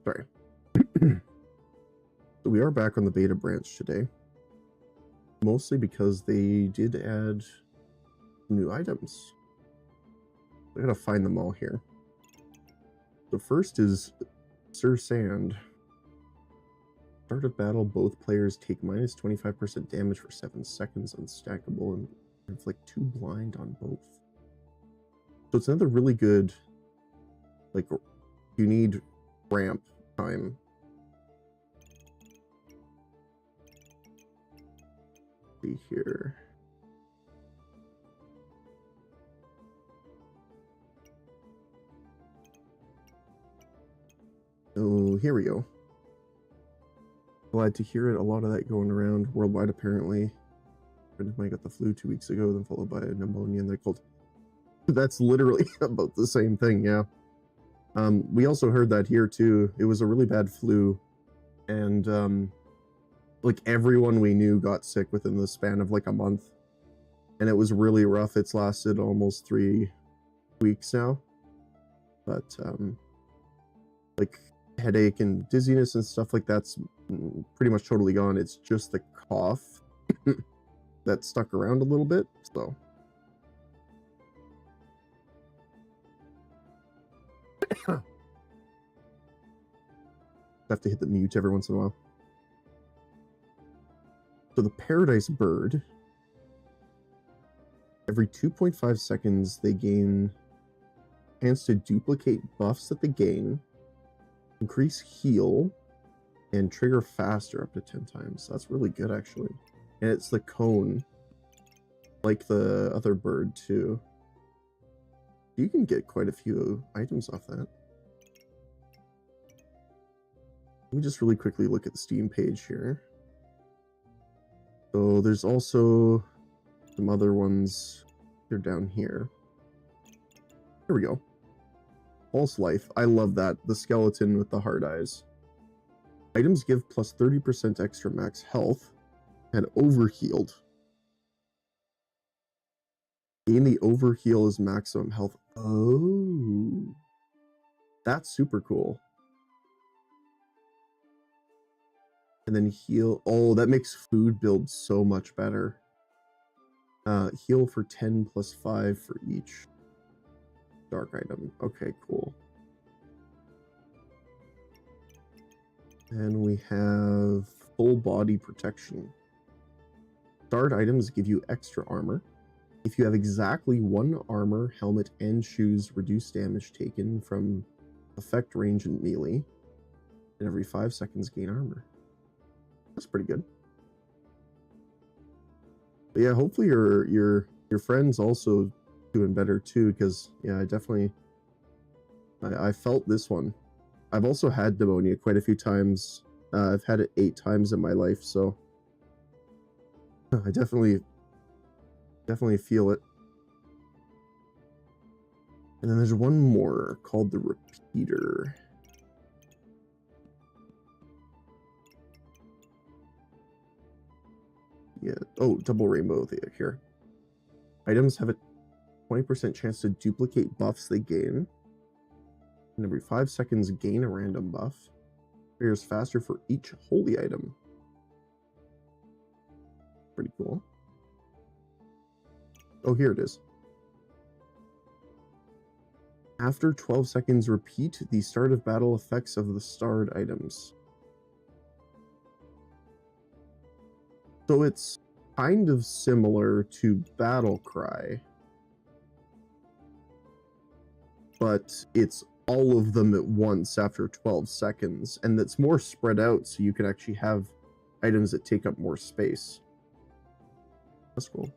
Sorry. So we are back on the beta branch today. Mostly because they did add new items. I gotta find them all here. The first is Sir Sand. Start of battle, both players take minus 25% damage for 7 seconds, unstackable, and inflict 2 blind on both. So it's another really good, like, you need ramp time. See here. Oh, here we go. Glad to hear it. A lot of that going around worldwide, apparently. Friend of mine got the flu 2 weeks ago, then followed by a pneumonia and they're cold. That's literally about the same thing, yeah. We also heard that here too. It was a really bad flu, and like everyone we knew got sick within the span of like a month, and it was really rough. It's lasted almost 3 weeks now, but like headache and dizziness and stuff like that's pretty much totally gone. It's just the cough that stuck around a little bit, so. Have to hit the mute every once in a while. So the Paradise Bird, every 2.5 seconds they gain chance to duplicate buffs that they gain, increase heal, and trigger faster up to 10 times. That's really good, actually. And it's the cone, like the other bird, too. You can get quite a few items off that. Let me just really quickly look at the Steam page here. So there's also some other ones. They're down here. Here we go. False Life. I love that. The skeleton with the hard eyes. Items give plus 30% extra max health and overhealed. Gain the overheal as maximum health. Oh. That's super cool. And then heal. Oh, that makes food build so much better. Heal for 10 plus 5 for each dark item. Okay, cool. And we have full body protection. Starred items give you extra armor. If you have exactly 1 armor, helmet, and shoes, reduce damage taken from effect range and melee. And every 5 seconds gain armor. That's pretty good. But yeah, hopefully your friend's also doing better too, because yeah, I felt this one. I've also had pneumonia quite a few times. I've had it 8 times in my life, so I definitely feel it. And then there's one more called the Repeater. Yeah. Oh, double rainbow here. Items have a 20% chance to duplicate buffs they gain. And every 5 seconds, gain a random buff. Triggers faster for each holy item. Pretty cool. Oh, here it is. After 12 seconds, repeat the start of battle effects of the starred items. So it's kind of similar to Battle Cry, but it's all of them at once after 12 seconds, and that's more spread out, so you can actually have items that take up more space. That's cool.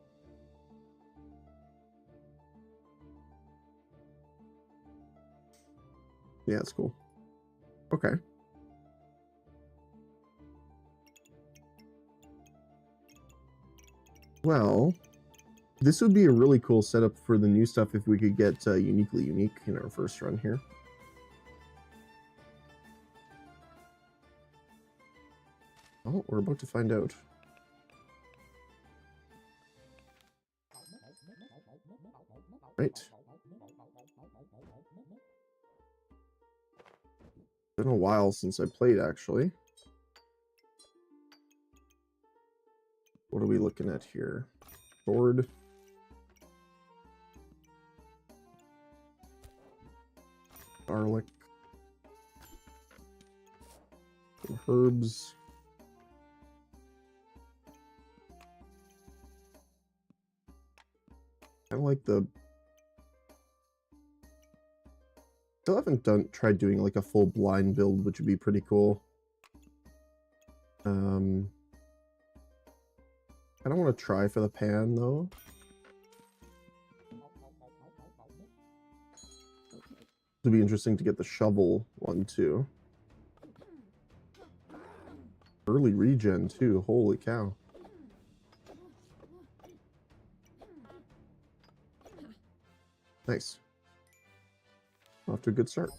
Yeah, that's cool. Okay. Well, this would be a really cool setup for the new stuff if we could get uniquely unique in our first run here. Oh, we're about to find out. Right. Been a while since I played, actually. What are we looking at here? Sword. Garlic. Some herbs. I like the... Still haven't tried doing like a full blind build, which would be pretty cool. I don't want to try for the pan though. It'd be interesting to get the shovel one too. Early regen too, holy cow. Nice. Off to a good start.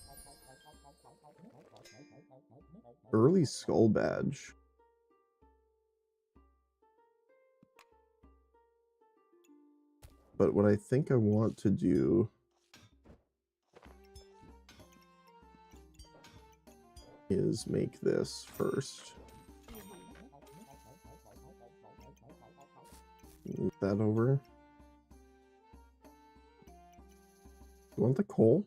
Early skull badge. But what I think I want to do is make this first. Move that over. You want the coal?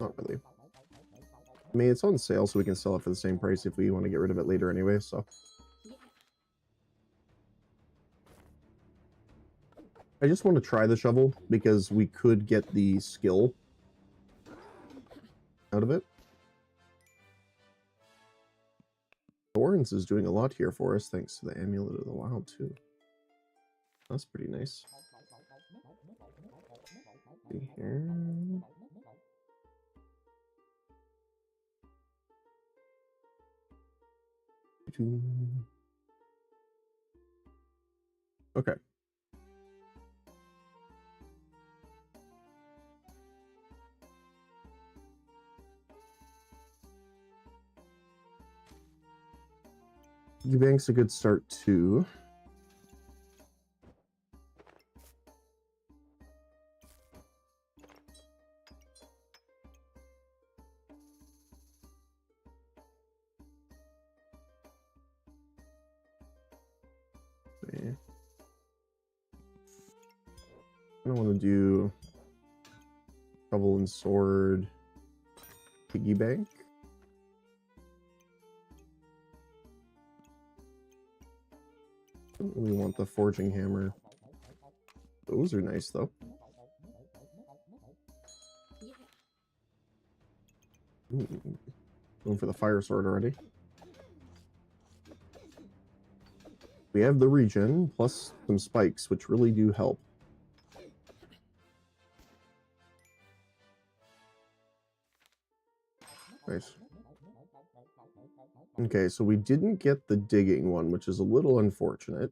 Not really. I mean, it's on sale, so we can sell it for the same price if we want to get rid of it later anyway, so. I just want to try the shovel, because we could get the skill out of it. Thorns is doing a lot here for us, thanks to the Amulet of the Wild, too. That's pretty nice. See here. Okay. Eubank's a good start too. Okay. I don't want to do shovel and sword piggy bank. Don't really want the forging hammer. Those are nice though. Ooh. Going for the fire sword already. We have the regen plus some spikes, which really do help. Nice. Okay, so we didn't get the digging one, which is a little unfortunate.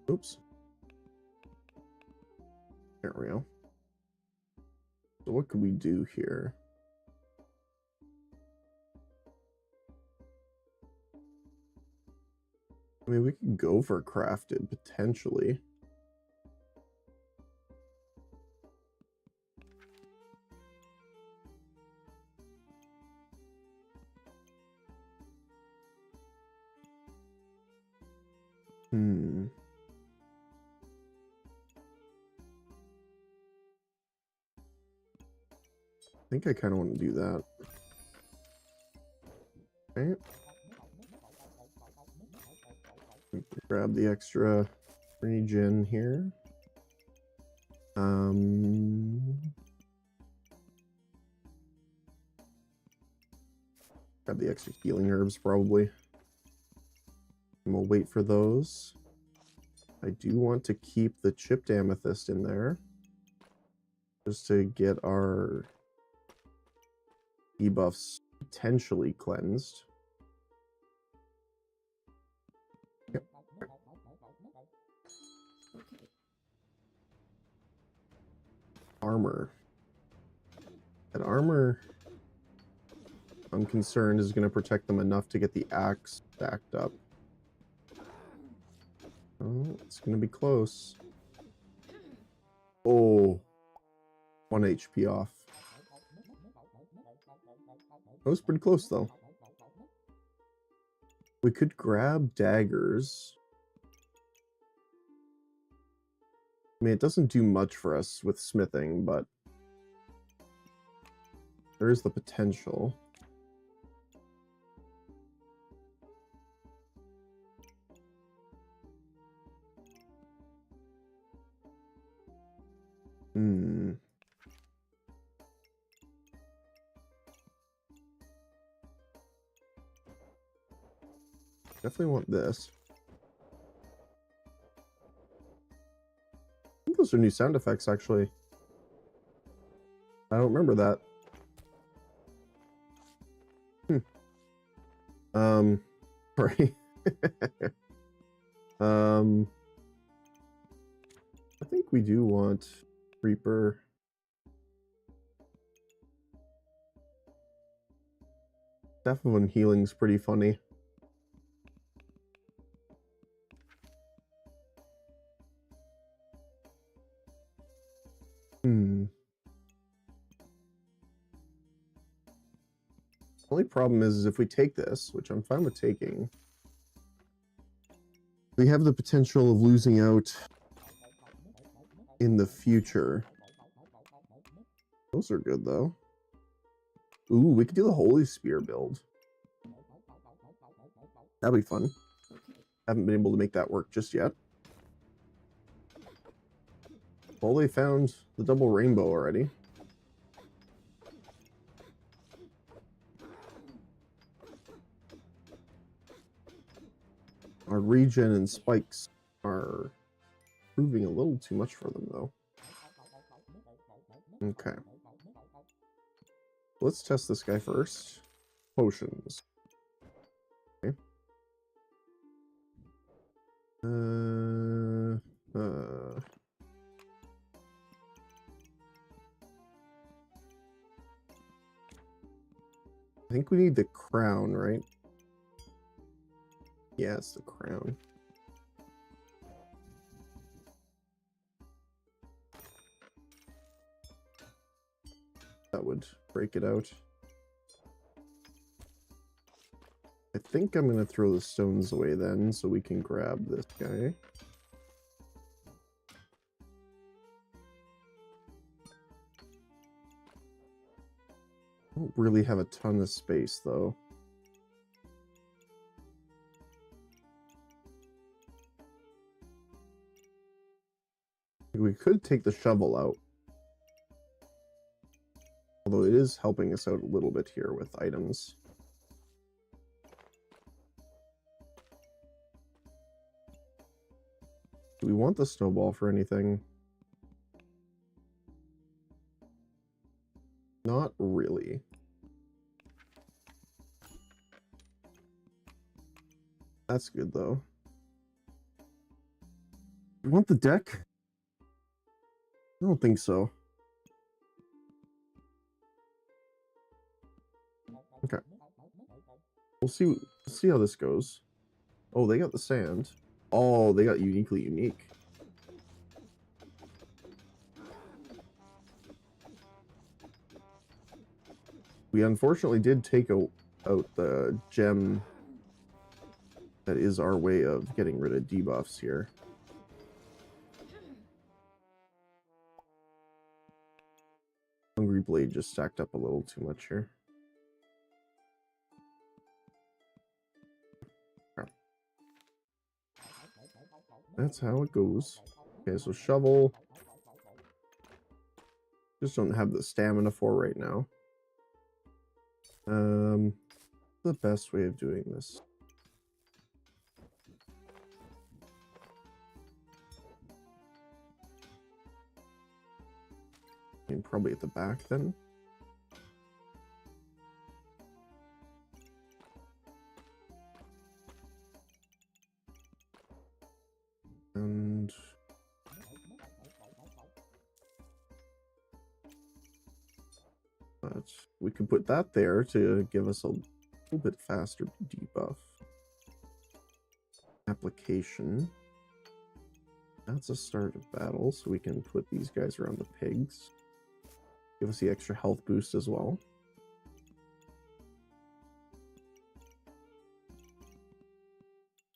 Oops. There we go. So what could we do here? I mean, we could go for crafted, potentially. I think I kind of want to do that. Okay. Grab the extra regen here. Grab the extra healing herbs probably. And we'll wait for those. I do want to keep the chipped amethyst in there. Just to get our debuffs potentially cleansed. Yep. Armor. armor, I'm concerned, is going to protect them enough to get the axe stacked up. Oh, it's going to be close. Oh, 1 HP off. That was pretty close, though. We could grab daggers. I mean, it doesn't do much for us with smithing, but there is the potential. Definitely want this. I think those are new sound effects, actually. I don't remember that. Sorry. I think we do want Reaper. Staff of Unhealing's pretty funny. Only problem is if we take this, which I'm fine with taking, we have the potential of losing out in the future. Those are good, though. Ooh, we could do the Holy Spear build. That'd be fun. Haven't been able to make that work just yet. Well, they found the double rainbow already. Our regen and spikes are proving a little too much for them, though. Okay. Let's test this guy first. Potions. Okay. I think we need the crown, right? Yeah, it's the crown. That would break it out. I think I'm going to throw the stones away then, so we can grab this guy. I don't really have a ton of space, though. We could take the shovel out. Although it is helping us out a little bit here with items. Do we want the snowball for anything? Not really. That's good, though. You want the deck? I don't think so. Okay. We'll see how this goes. Oh, they got the sand. Oh, they got uniquely unique. We unfortunately did take out the gem that is our way of getting rid of debuffs here. Hungry Blade just stacked up a little too much here. That's how it goes. Okay, so shovel. Just don't have the stamina for right now. The best way of doing this. And probably at the back then. And But we could put that there to give us a little bit faster debuff. Application. That's a start of battle, so we can put these guys around the pigs. Give us the extra health boost as well.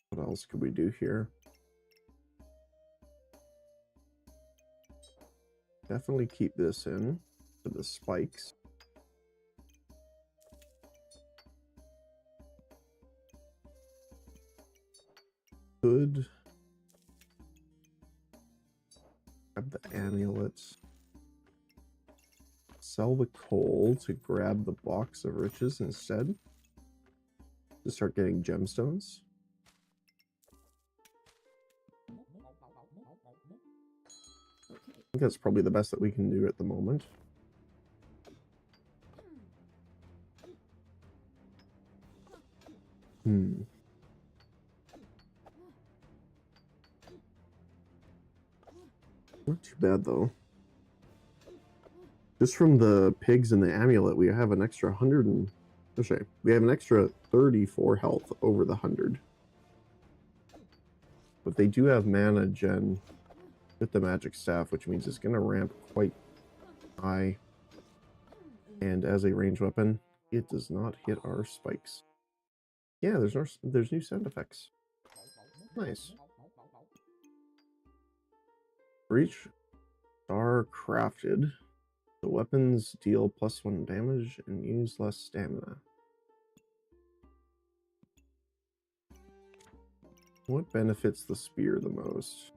What else could we do here? Definitely keep this in for the spikes. Could grab the amulets. Sell the coal to grab the box of riches instead. To start getting gemstones. I think that's probably the best that we can do at the moment. Not too bad though. Just from the pigs and the amulet, we have an extra 100 and... Sorry, we have an extra 34 health over the 100. But they do have mana gen with the magic staff, which means it's going to ramp quite high. And as a range weapon, it does not hit our spikes. Yeah, there's new sound effects. Nice. For each star crafted, the weapons deal +1 damage and use less stamina. What benefits the spear the most?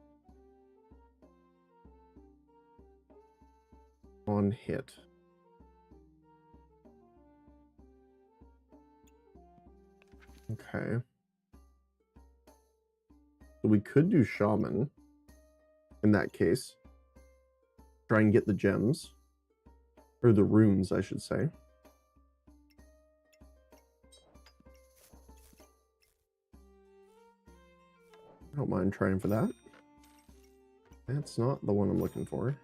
On hit. Okay. So we could do shaman in that case. Try and get the gems. Or the runes, I should say. I don't mind trying for that. That's not the one I'm looking for.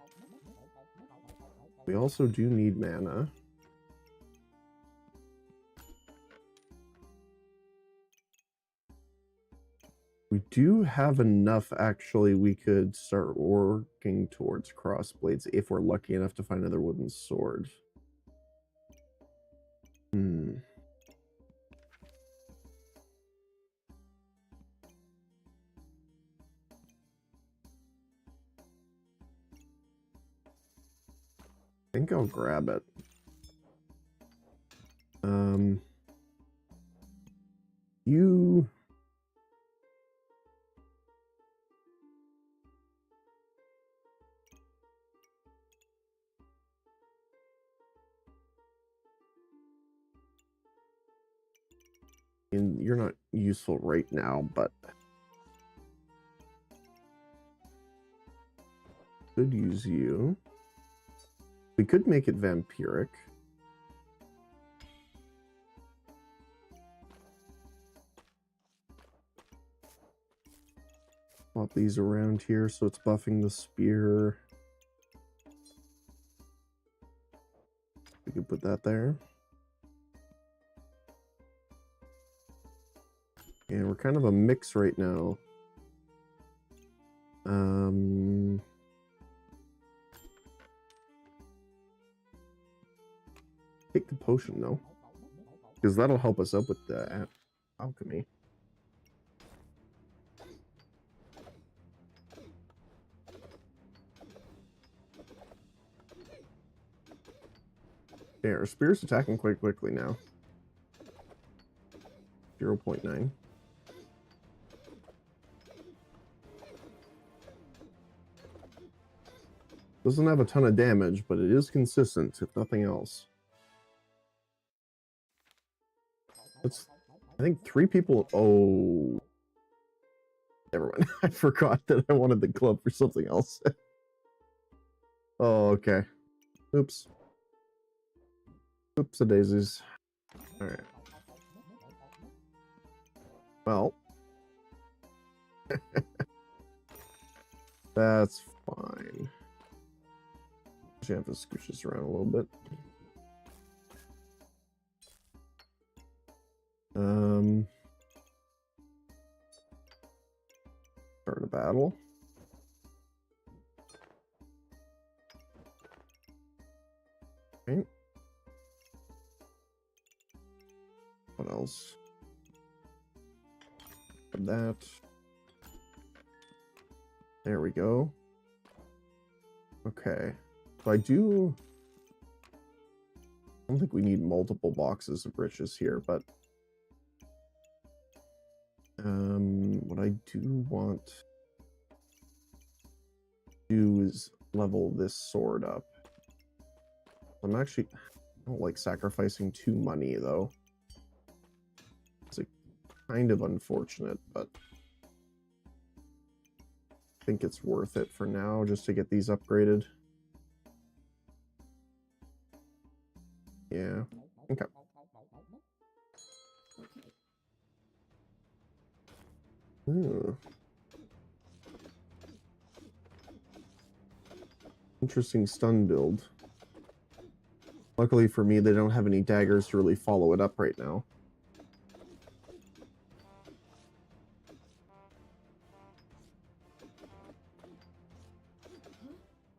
We also do need mana. We do have enough, actually, we could start working towards crossblades if we're lucky enough to find another wooden sword. I think I'll grab it. You... And you're not useful right now, but could use you. We could make it vampiric. Swap these around here so it's buffing the spear. We could put that there. And we're kind of a mix right now. Take the potion though, because that'll help us up with the alchemy. Yeah, our spear's attacking quite quickly now. 0.9. Doesn't have a ton of damage, but it is consistent, if nothing else. I think 3 people... Oh. Never mind. I forgot that I wanted the glove for something else. Oh, okay. Oops. Oops-a-daisies. Alright. Well. That's fine. Just have to scooch this around a little bit. Right. What else? That. There we go. Okay. So I don't think we need multiple boxes of riches here, but what I do want to do is level this sword up. I don't like sacrificing 2 money though. It's kind of unfortunate, but I think it's worth it for now just to get these upgraded. Yeah. Okay. Ooh. Interesting stun build. Luckily for me, they don't have any daggers to really follow it up right now.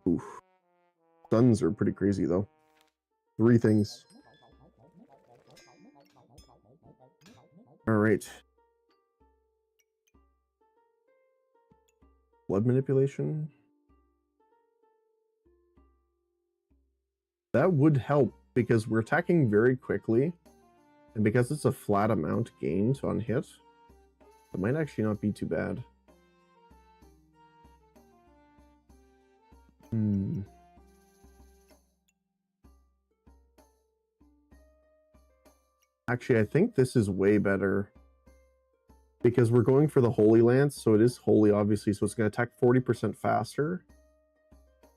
Oof. Stuns are pretty crazy though. 3 things. All right. Blood manipulation. That would help because we're attacking very quickly, and because it's a flat amount gained on hit, it might actually not be too bad. Actually, I think this is way better because we're going for the Holy Lance, so it is holy, obviously, so it's going to attack 40% faster,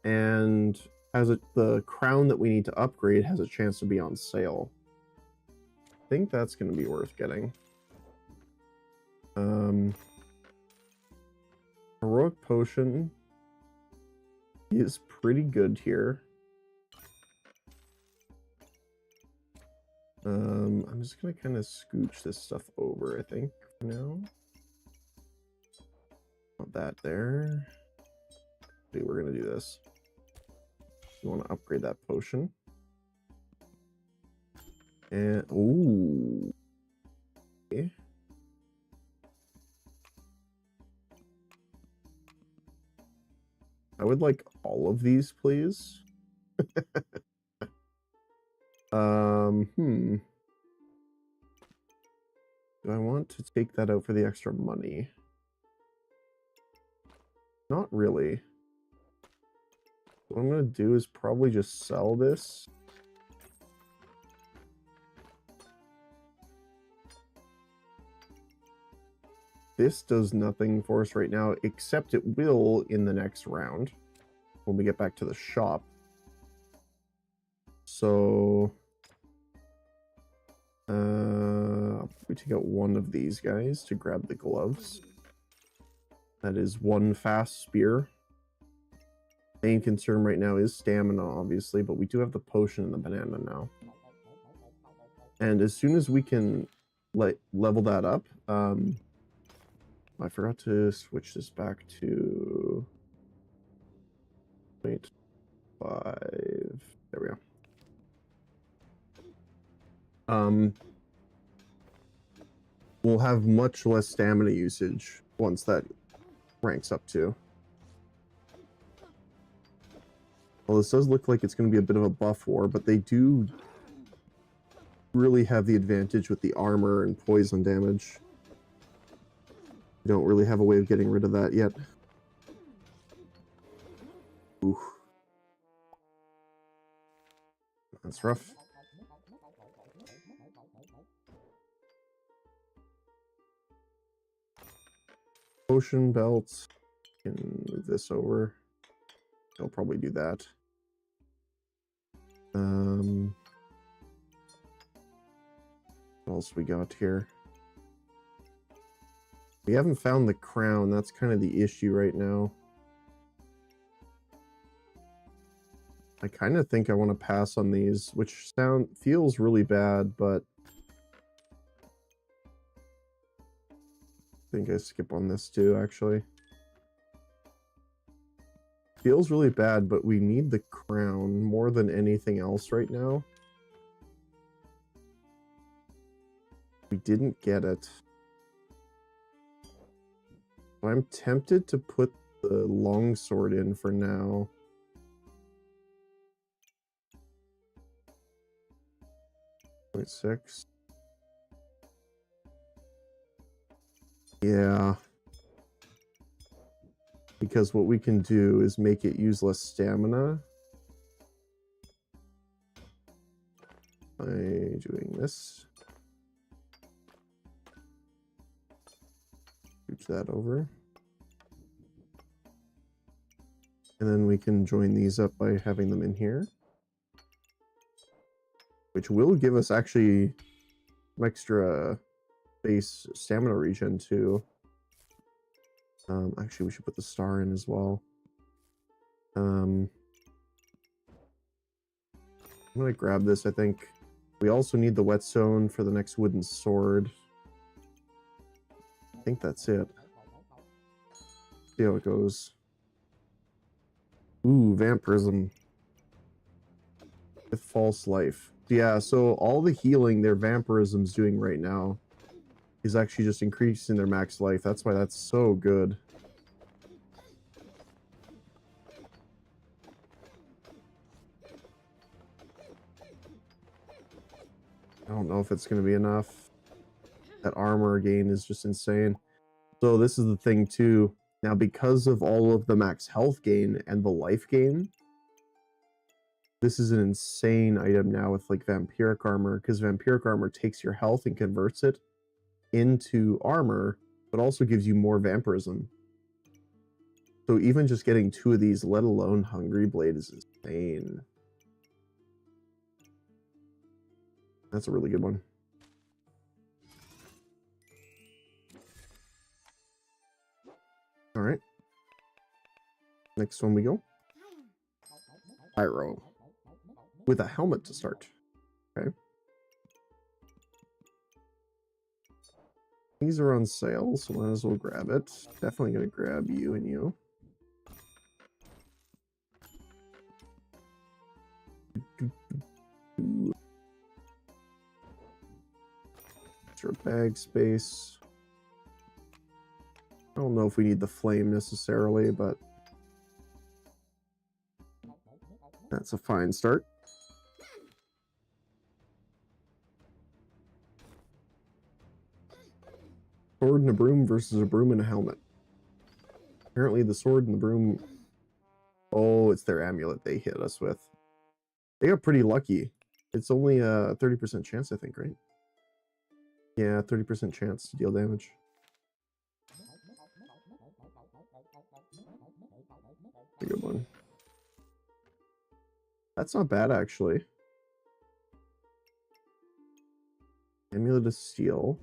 and the crown that we need to upgrade has a chance to be on sale. I think that's going to be worth getting. Heroic Potion is pretty good here. I'm just gonna kind of scooch this stuff over, I think, for now. Want that there. Okay, we're gonna do this. We want to upgrade that potion. And ooh. Okay. I would like all of these, please. Do I want to take that out for the extra money? Not really. What I'm going to do is probably just sell this. This does nothing for us right now, except it will in the next round when we get back to the shop. So we take out one of these guys to grab the gloves. That is one fast spear. Main concern right now is stamina, obviously, but we do have the potion and the banana now. And as soon as we can level that up, I forgot to switch this back to 0.5. There we go. We'll have much less stamina usage once that ranks up too. Well, this does look like it's going to be a bit of a buff war, but they do really have the advantage with the armor and poison damage. We don't really have a way of getting rid of that yet. Ooh. That's rough. Potion belts. Can move this over. I'll probably do that. What else we got here? We haven't found the crown. That's kind of the issue right now. I kind of think I want to pass on these, which feels really bad, but I think I skip on this too, actually. Feels really bad, but we need the crown more than anything else right now. We didn't get it. I'm tempted to put the longsword in for now. .6. Yeah. Because what we can do is make it use less stamina by doing this. Switch that over. And then we can join these up by having them in here. Which will give us actually some extra base stamina regen too. Actually, we should put the star in as well. I'm gonna grab this, I think. We also need the whetstone for the next wooden sword. I think that's it. See how it goes. Ooh, vampirism. With false life. Yeah, so all the healing their vampirism's doing right now is actually just increasing their max life. That's why that's so good. I don't know if it's going to be enough. That armor gain is just insane. So this is the thing too. Now, because of all of the max health gain and the life gain, this is an insane item now with like vampiric armor, because vampiric armor takes your health and converts it into armor, but also gives you more vampirism. So even just getting 2 of these, let alone Hungry Blade, is insane. That's a really good one. All right. Next one we go. Pyro. With a helmet to start. Okay. These are on sale, so might as well grab it. Definitely gonna grab you and you. Extra bag space. I don't know if we need the flame necessarily, but that's a fine start. Sword and a broom versus a broom and a helmet. Apparently the sword and the broom... Oh, it's their amulet they hit us with. They got pretty lucky. It's only a 30% chance, I think, right? Yeah, 30% chance to deal damage. A good one. That's not bad, actually. Amulet of Steel.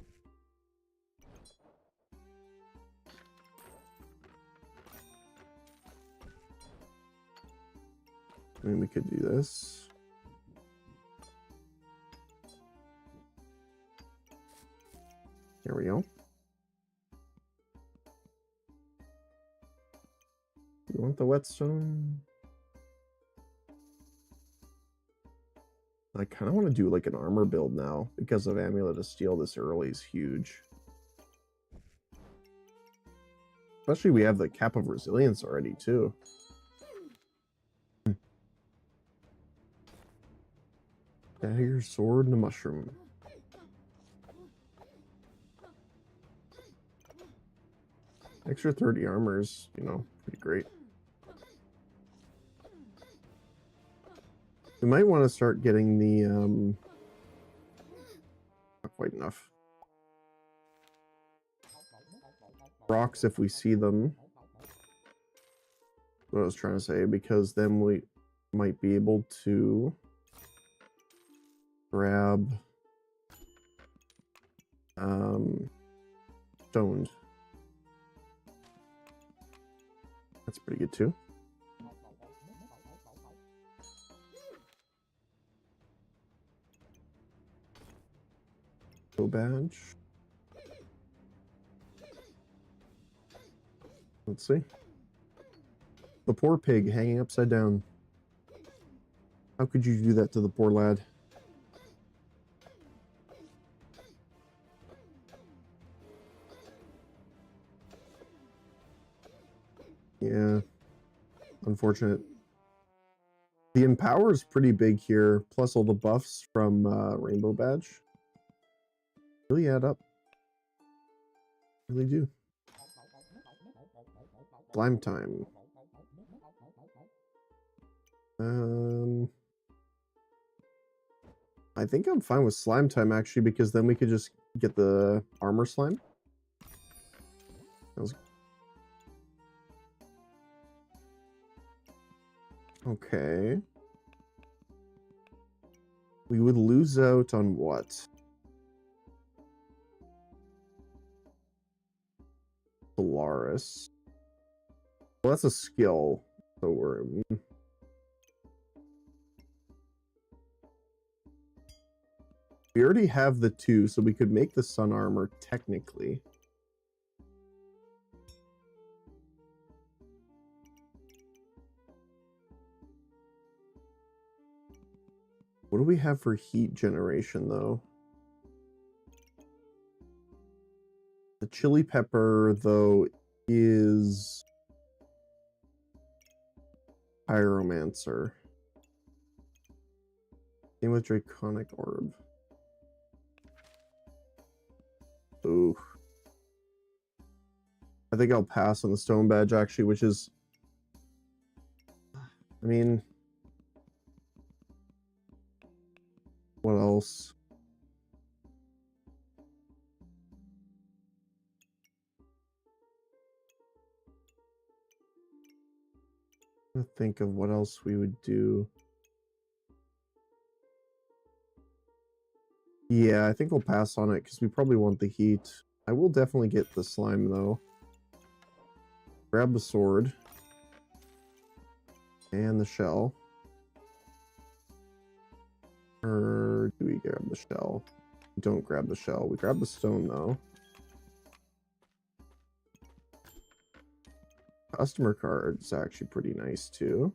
I mean, we could do this. There we go. You want the whetstone? I kind of want to do like an armor build now because of Amulet of Steel this early is huge. Especially we have the Cap of Resilience already too. Dagger, sword, and a mushroom. Extra 30 armors, you know, pretty great. We might want to start getting the, not quite enough. Rocks if we see them. What I was trying to say, because then we might be able to grab stoned. That's pretty good too. Go badge. Let's see. the poor pig hanging upside down. How could you do that to the poor lad? Yeah, unfortunate. The Empower is pretty big here, plus all the buffs from Rainbow Badge. Really add up. Really do. Slime time. I think I'm fine with slime time actually, because then we could just get the armor slime. That was... Okay. We would lose out on what? Polaris. Well, that's a skill. So we're... We already have the 2, so we could make the sun armor technically. What do we have for heat generation, though? The chili pepper, though, is Pyromancer. Same with Draconic Orb. Ooh. I think I'll pass on the Stone Badge, actually, which is... I mean... What else? I'm trying to think of what else we would do. Yeah, I think we'll pass on it because we probably want the heat. I will definitely get the slime though. Grab the sword. And the shell. Or do we grab the shell? We don't grab the shell. We grab the stone though. Customer card is actually pretty nice too.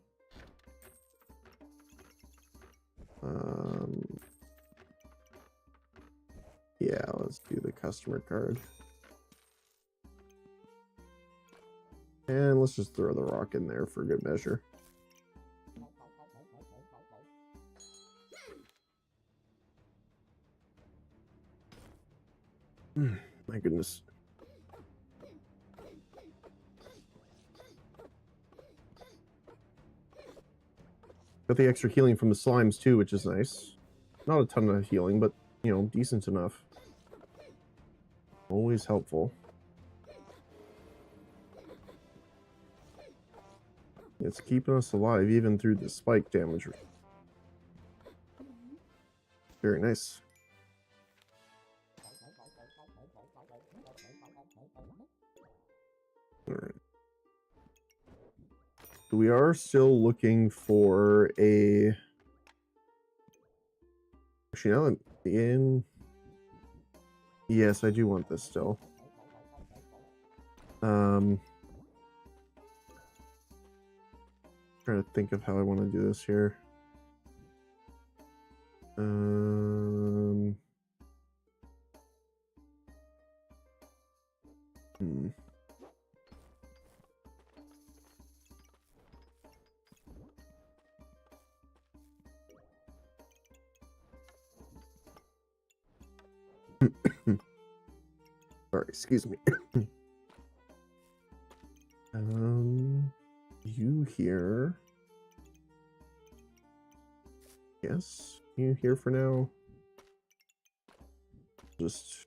Yeah, let's do the customer card. And let's just throw the rock in there for good measure. My goodness. Got the extra healing from the slimes too, which is nice. Not a ton of healing, but, you know, decent enough. Always helpful. It's keeping us alive even through the spike damage. Very nice. Alright. So we are still looking for a... Actually, now I'm in... Yes, I do want this still. Trying to think of how I want to do this here. Sorry, excuse me. You here? Yes, you here for now. Just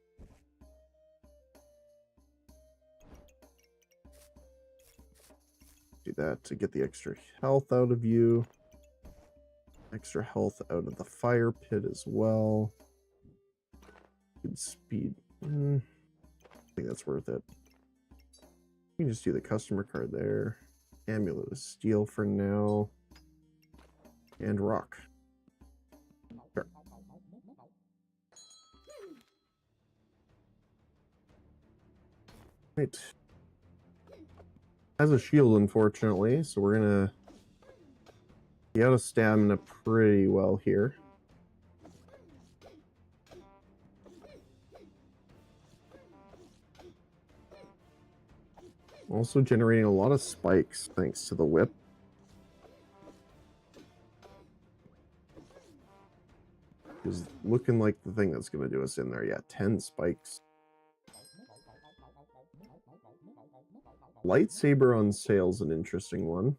do that to get the extra health out of you. Extra health out of the fire pit as well. Good speed. I think that's worth it. You can just do the customer card there. Amulet of Steel for now. And rock. Sure. Right. Has a shield, unfortunately, so we're gonna be out of stamina pretty well here. Also generating a lot of spikes thanks to the whip. Is looking like the thing that's going to do us in there. Yeah, 10 spikes. Lightsaber on sale is an interesting one.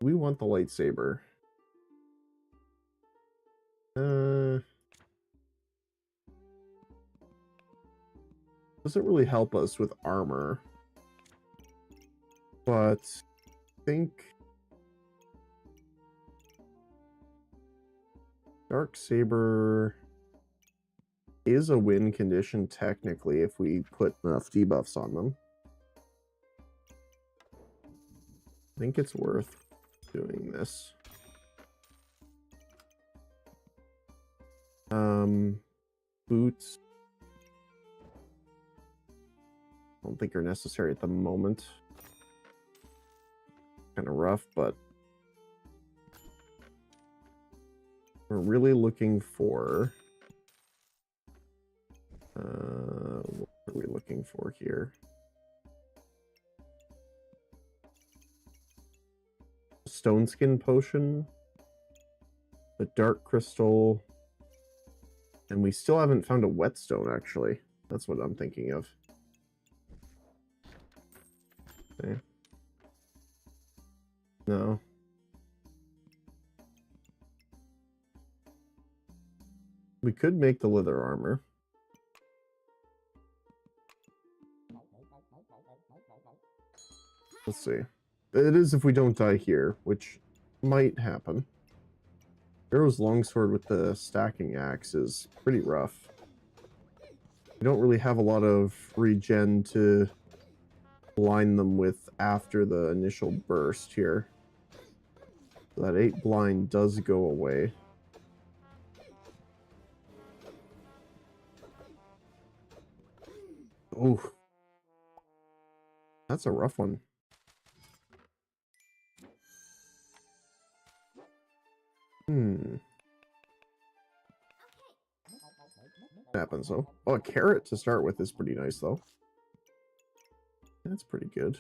We want the lightsaber. Doesn't really help us with armor. But I think Dark Saber is a win condition technically if we put enough debuffs on them. I think it's worth doing this. Boots. I don't think are necessary at the moment. Kind of rough, but we're really looking for what are we looking for here? Stone Skin Potion, the Dark Crystal, and we still haven't found a Whetstone, actually. That's what I'm thinking of. Okay. No. We could make the leather armor. Let's see. It is if we don't die here, which might happen. Arrow's longsword with the stacking axe is pretty rough. We don't really have a lot of regen to blind them with after the initial burst here. That 8 blind does go away. Oh, that's a rough one. Happens though. Oh, a carrot to start with is pretty nice though. That's pretty good.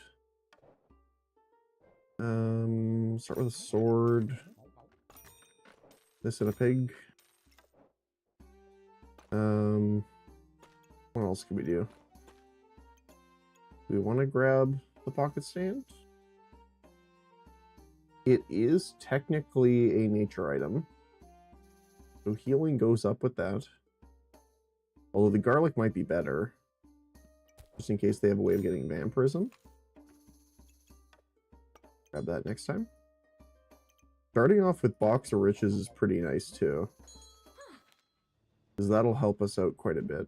Start with a sword. This and a pig. What else can we do? Do we want to grab the pocket stand? It is technically a nature item, so healing goes up with that. Although the garlic might be better, just in case they have a way of getting vampirism. Grab that next time. Starting off with Box of Riches is pretty nice too, because that'll help us out quite a bit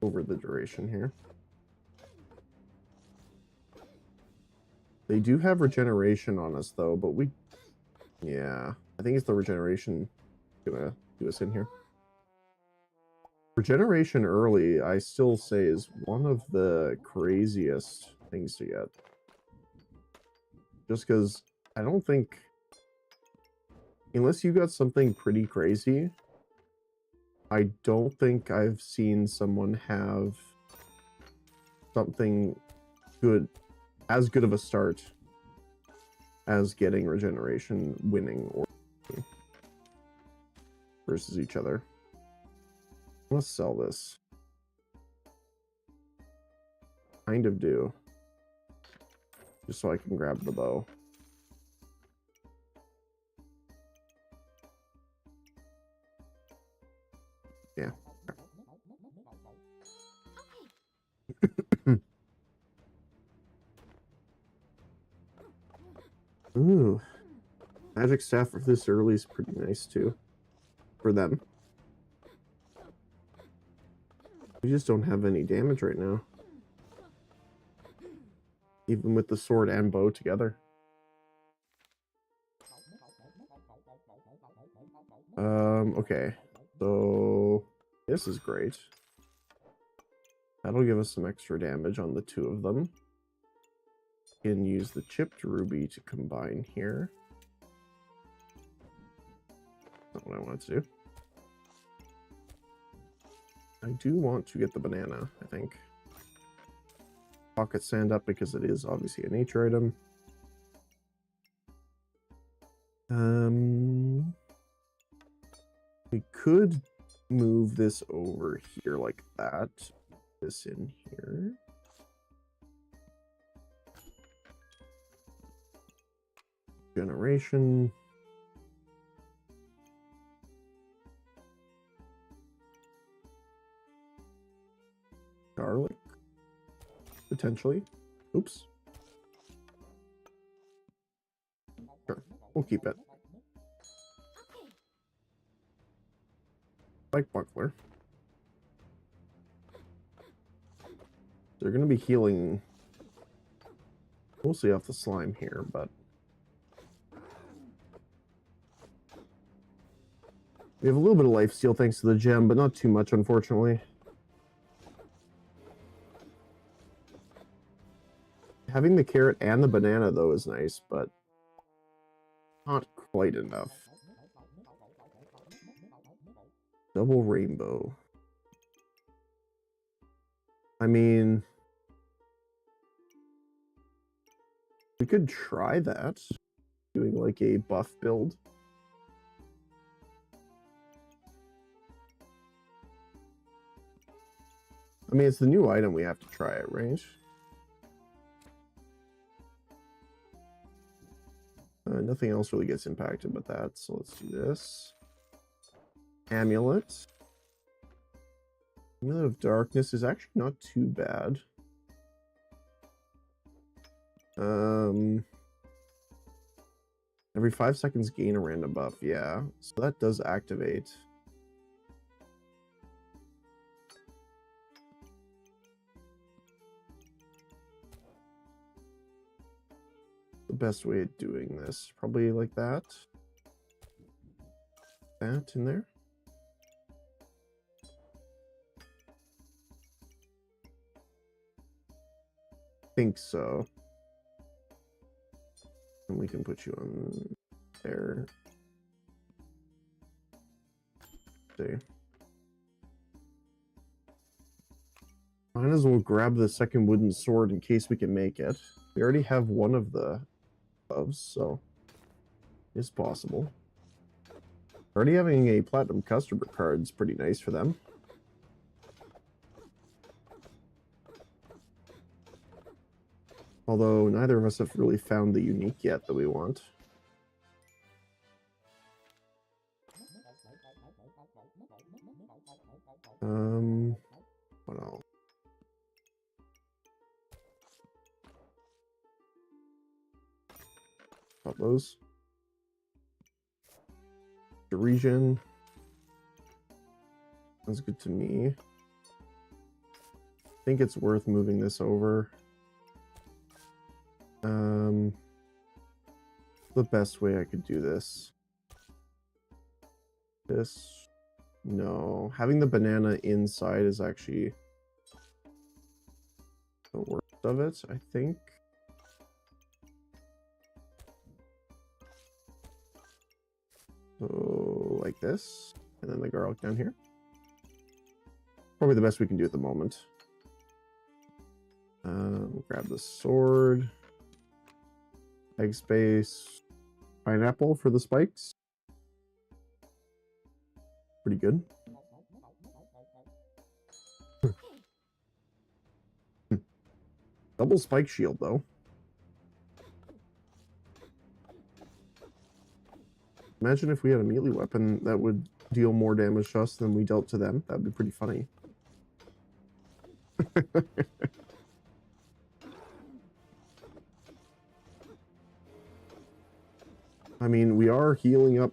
over the duration here. They do have regeneration on us though, but yeah, I think it's the regeneration gonna do us in here. Regeneration early, I still say, is one of the craziest things to get. Just because I don't think, unless you got something pretty crazy, I don't think I've seen someone have something good, as good of a start as getting regeneration, winning, or versus each other. Let's sell this. Kind of do. Just so I can grab the bow. Yeah. Ooh. Magic staff for this early is pretty nice too. For them. We just don't have any damage right now. Even with the sword and bow together. Okay. So this is great. That'll give us some extra damage on the two of them. Can use the chipped ruby to combine here. Not what I wanted to do. I do want to get the banana, I think. Pocket sand up because it is obviously a nature item. We could move this over here like that. This in here. Generation. Garlic. Potentially. Oops. Sure. We'll keep it. Like buckler. They're going to be healing mostly off the slime here, but we have a little bit of lifesteal thanks to the gem, but not too much, unfortunately. Having the carrot and the banana, though, is nice, but not quite enough. Double rainbow. I mean, we could try that. Doing like a buff build. I mean, it's the new item, we have to try it, right? Nothing else really gets impacted but that, so let's do this. Amulet. Amulet of Darkness is actually not too bad. Every 5 seconds gain a random buff, yeah. So that does activate. The best way of doing this, probably like that. That in there. Think so. And we can put you on there. See. Might as well grab the second wooden sword in case we can make it. We already have one of the gloves, so it's possible. Already having a platinum customer card is pretty nice for them. Although neither of us have really found the unique yet that we want. What else? Got those. The regen. Sounds good to me. I think it's worth moving this over. The best way I could do this. No. Having the banana inside is actually the worst of it, I think. So, like this. And then the garlic down here. Probably the best we can do at the moment. Grab the sword. Egg space. Pineapple for the spikes. Pretty good. Double spike shield, though. Imagine if we had a melee weapon that would deal more damage to us than we dealt to them. That'd be pretty funny. I mean, we are healing up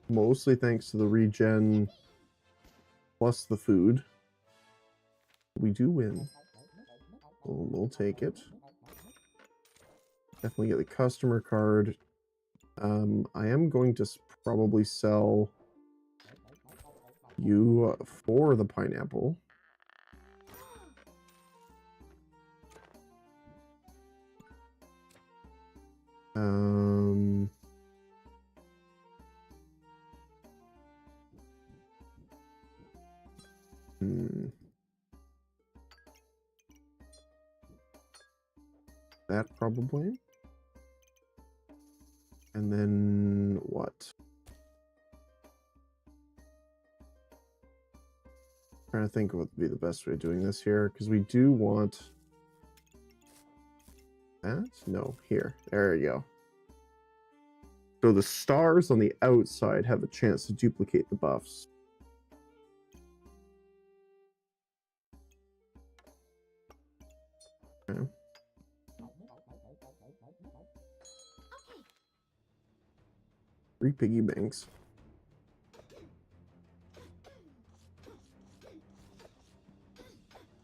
mostly thanks to the regen plus the food. We do win. We'll take it. Definitely get the customer card. I am going to probably sell you for the pineapple. Um, that probably. And then what? Trying to think what would be the best way of doing this here, because we do want that. No, here. There you go. So the stars on the outside have a chance to duplicate the buffs. Okay. 3 piggy banks.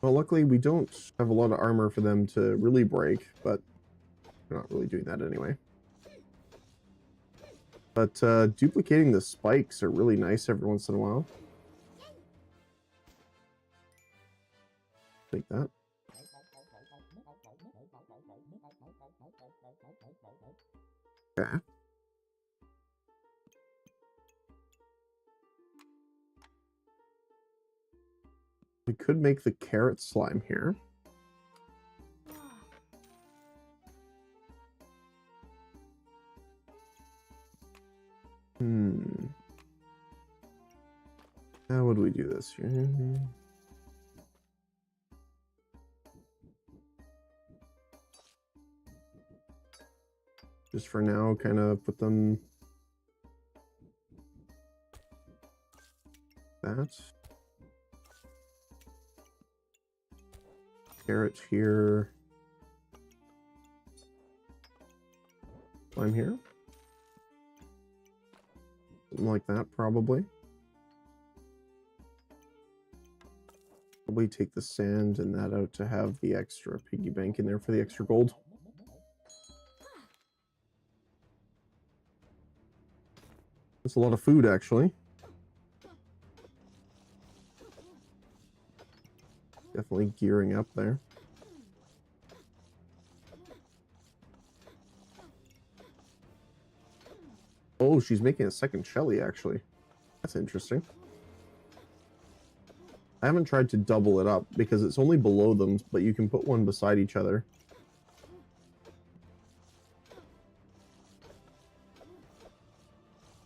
Well, luckily we don't have a lot of armor for them to really break, but we're not really doing that anyway. But duplicating the spikes are really nice every once in a while. Take that. Okay. We could make the carrot slime here. How would we do this here? Just for now, kind of put them that. Carrot here. Slime here. Something like that, probably. Probably take the sand and that out to have the extra piggy bank in there for the extra gold. That's a lot of food, actually. Definitely gearing up there. Oh, she's making a second Shelly, actually. That's interesting. I haven't tried to double it up because it's only below them, but you can put one beside each other.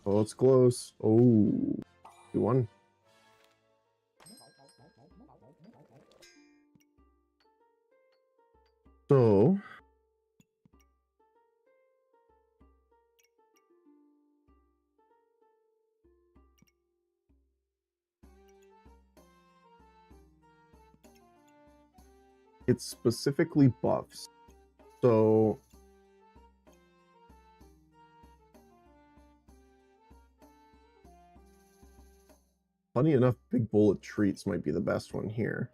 Oh, it's close. Oh, 2-1. So it's specifically buffs. So funny enough, big bullet treats might be the best one here.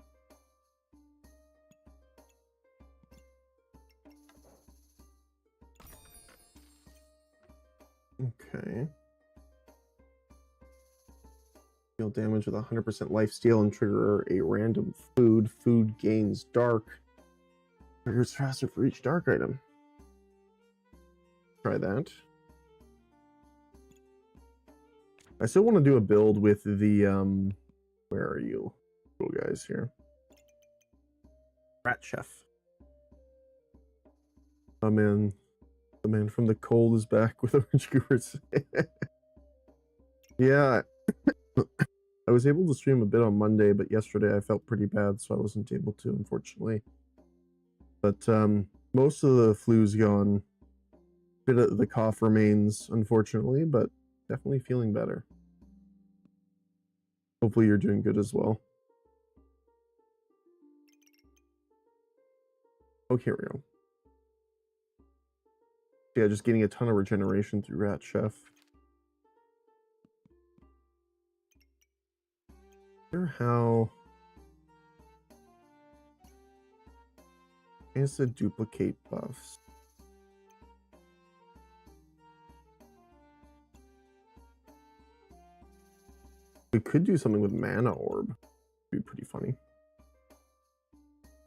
Okay. Deal damage with 100% lifesteal and trigger a random food. Food gains dark. Triggers faster for each dark item. Try that. I still want to do a build with the where are you little guys here? Rat Chef. Oh man, the man from the cold is back with orange gourds. Yeah. I was able to stream a bit on Monday, but yesterday I felt pretty bad, so I wasn't able to, unfortunately. But most of the flu's gone. A bit of the cough remains, unfortunately, but definitely feeling better. Hopefully you're doing good as well. Oh, here we go. Yeah, just getting a ton of regeneration through Rat Chef. How is to duplicate buffs? We could do something with mana orb. It'd be pretty funny.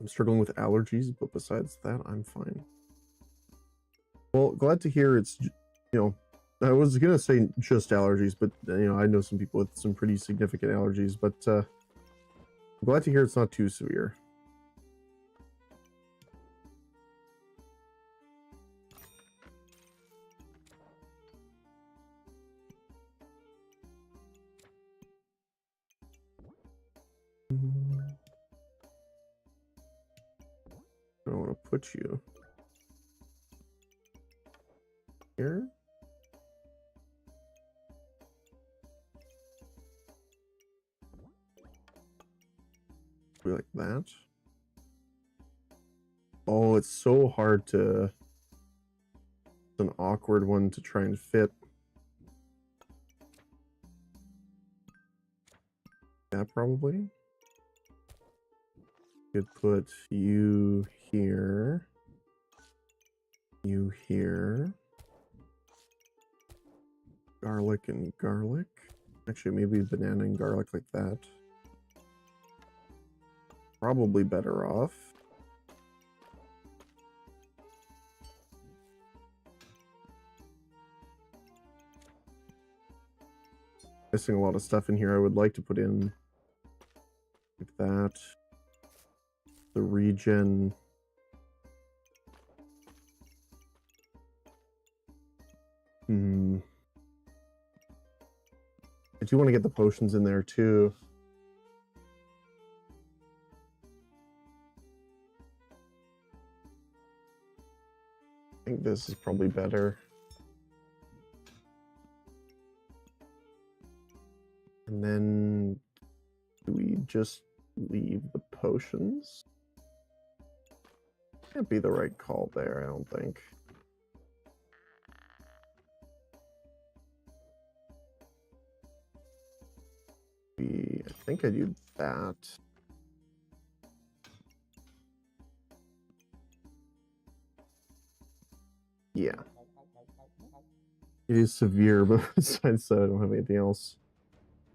I'm struggling with allergies, but besides that, I'm fine. Well, glad to hear it's, I was gonna say just allergies, but I know some people with some pretty significant allergies, but I'm glad to hear it's not too severe. I want to put you here. Like that. Oh, it's so hard to. It's an awkward one to try and fit. Yeah, probably. Could put you here. You here. Garlic and garlic. Actually, maybe banana and garlic like that. Probably better off. Missing a lot of stuff in here I would like to put in. Like that. The regen. I do want to get the potions in there too. I think this is probably better. And then do we just leave the potions? Can't be the right call there, I don't think. I think I do that. Yeah. It is severe, but besides that, I don't have anything else.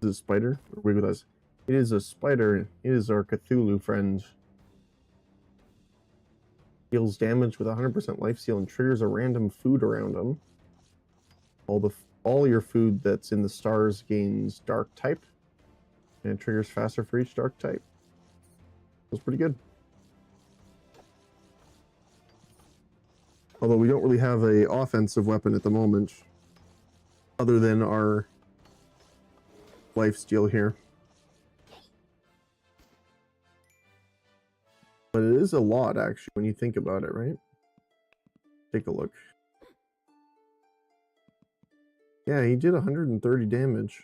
Is it a spider? Or wait with us. It is a spider. It is our Cthulhu friend. Deals damage with 100% life steal and triggers a random food around him. All your food that's in the stars gains dark type. And it triggers faster for each dark type. That's pretty good. Although we don't really have a offensive weapon at the moment. Other than our lifesteal here. But it is a lot, actually, when you think about it, right? Take a look. Yeah, he did 130 damage.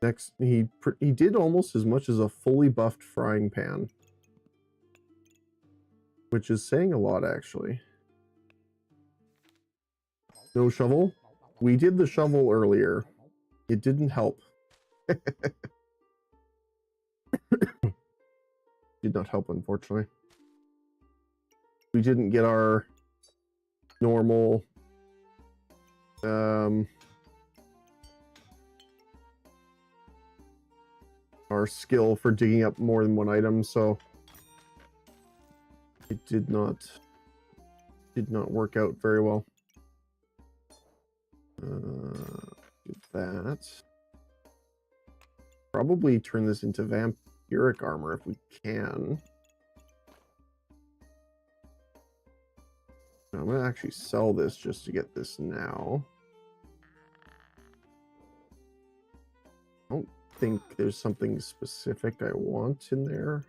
Next, he did almost as much as a fully buffed frying pan. Which is saying a lot, actually. No shovel? We did the shovel earlier. It didn't help. Did not help, unfortunately. We didn't get our normal our skill for digging up more than one item, so it did not work out very well. Do that. Probably turn this into vampiric armor if we can. I'm gonna actually sell this just to get this now. I don't think there's something specific I want in there.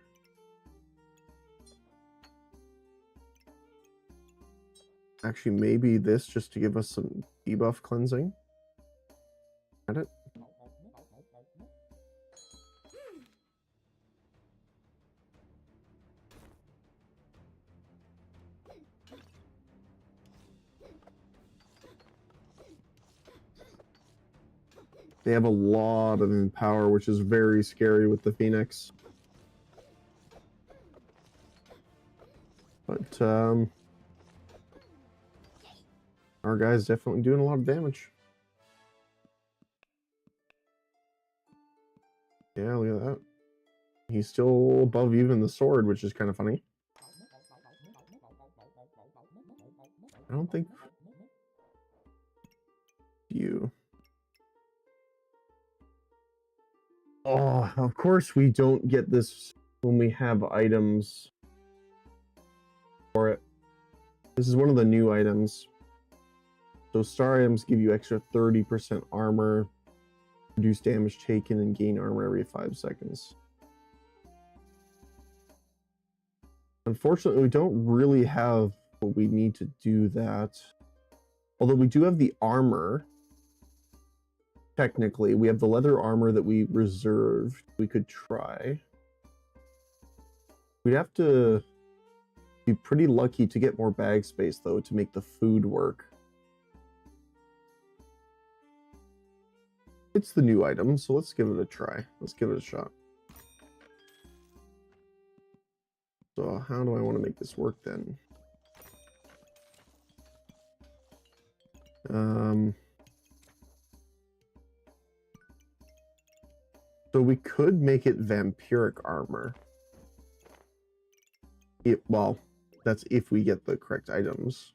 Actually, maybe this just to give us some debuff cleansing. At it. They have a lot of power, which is very scary with the Phoenix. But our guy's definitely doing a lot of damage. Yeah, look at that. He's still above even the sword, which is kind of funny. I don't think you. Oh, of course we don't get this when we have items for it. This is one of the new items. So star items give you extra 30% armor, reduce damage taken, and gain armor every 5 seconds. Unfortunately, we don't really have what we need to do that. Although we do have the armor. Technically, we have the leather armor that we reserved. We could try. We'd have to be pretty lucky to get more bag space, though, to make the food work. It's the new item, so let's give it a try. Let's give it a shot. So how do I want to make this work then? So we could make it vampiric armor. Well, that's if we get the correct items.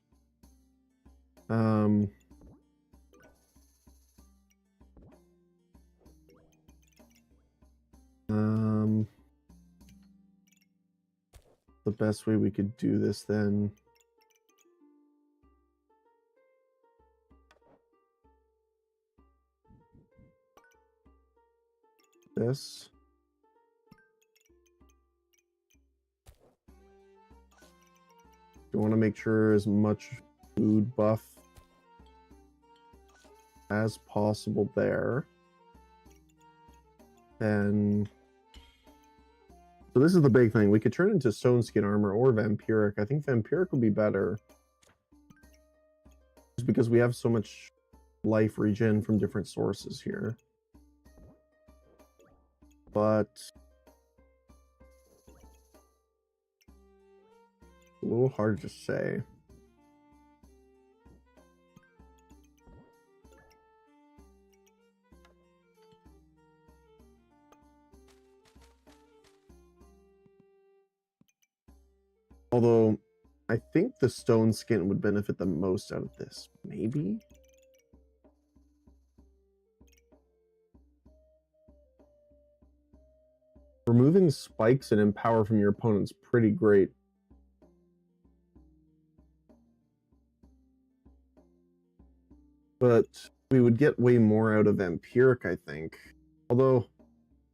The best way we could do this then. This. You want to make sure as much food buff as possible there. Then, so this is the big thing. We could turn it into stone skin armor or vampiric. I think vampiric would be better. Just because we have so much life regen from different sources here. But a little hard to say. Although, I think the stone skin would benefit the most out of this. Maybe? Removing spikes and empower from your opponent's pretty great. But we would get way more out of vampiric, I think. Although,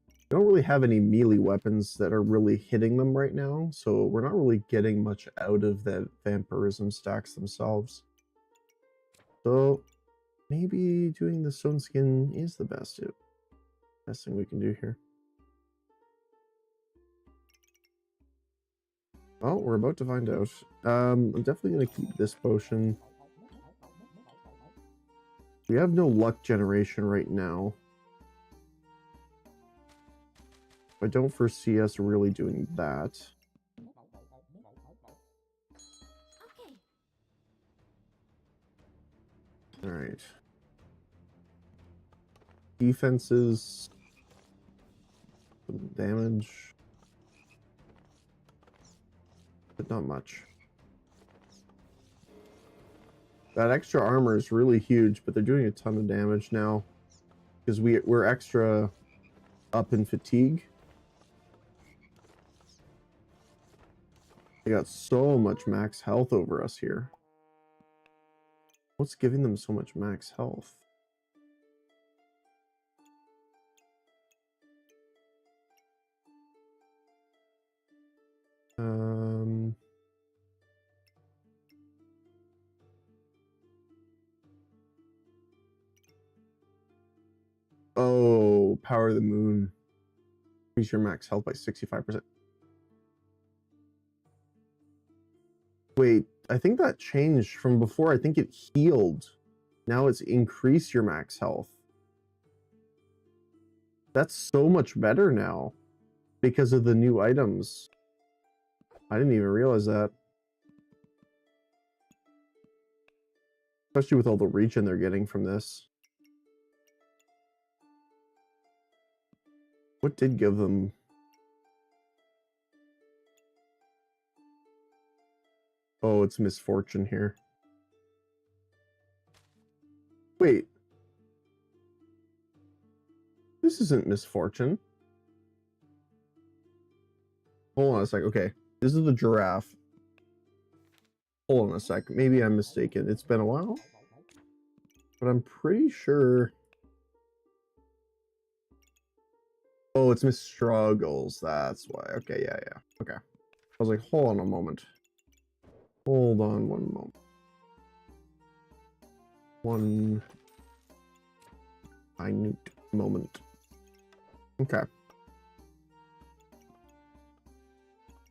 we don't really have any melee weapons that are really hitting them right now, so we're not really getting much out of the vampirism stacks themselves. So maybe doing the stone skin is the best thing we can do here. Well, we're about to find out. I'm definitely going to keep this potion. We have no luck generation right now. I don't foresee us really doing that. Okay. All right. Defenses. Some damage. But not much. That extra armor is really huge, but they're doing a ton of damage now. Because we're extra up in fatigue. They got so much max health over us here. What's giving them so much max health? Oh, Power of the Moon. Increase your max health by 65%. Wait, I think that changed from before. I think it healed. Now it's increase your max health. That's so much better now because of the new items. I didn't even realize that. Especially with all the regen they're getting from this. What did give them? Oh, it's misfortune here. Wait. This isn't misfortune. Hold on a sec. Okay. This is the giraffe. Hold on a sec. Maybe I'm mistaken. It's been a while. But I'm pretty sure... Oh, it's Miss Struggles. That's why. Okay, yeah. Okay. I was like, hold on a moment. Hold on one moment. One minute moment. Okay.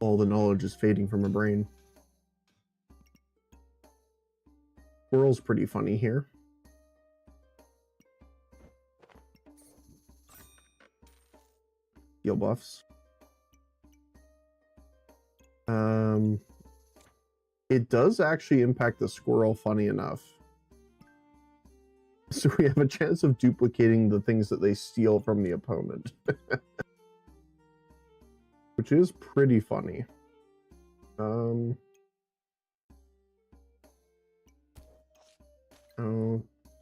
All the knowledge is fading from my brain. Squirrel's pretty funny here. Heal buffs. It does actually impact the squirrel, funny enough. So we have a chance of duplicating the things that they steal from the opponent. Which is pretty funny. Oh,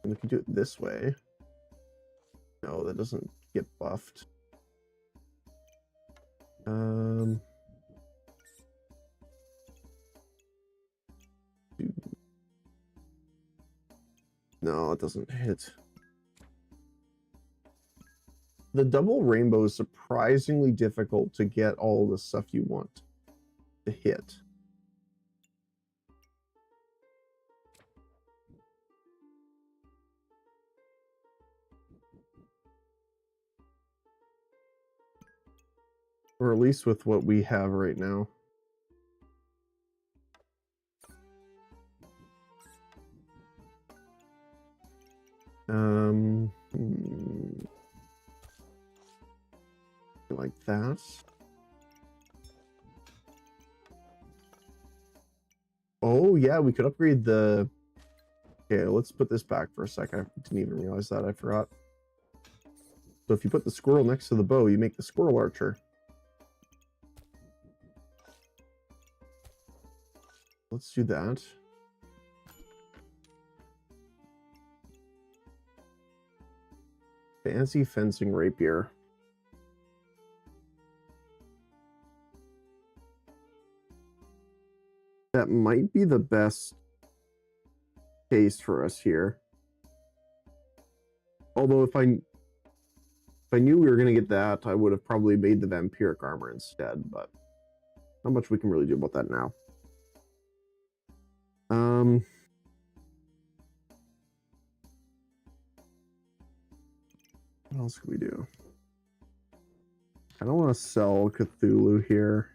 we can do it this way. No, that doesn't get buffed. No, it doesn't hit. The double rainbow is surprisingly difficult to get all the stuff you want to hit. Or at least with what we have right now. Like that. Oh yeah, we could upgrade the... Okay, let's put this back for a sec. I didn't even realize that. I forgot. So if you put the squirrel next to the bow, you make the squirrel archer. Let's do that. Fancy fencing rapier. That might be the best case for us here. Although if I knew we were going to get that, I would have probably made the vampiric armor instead, but not much we can really do about that now. What else can we do? I don't want to sell Cthulhu here.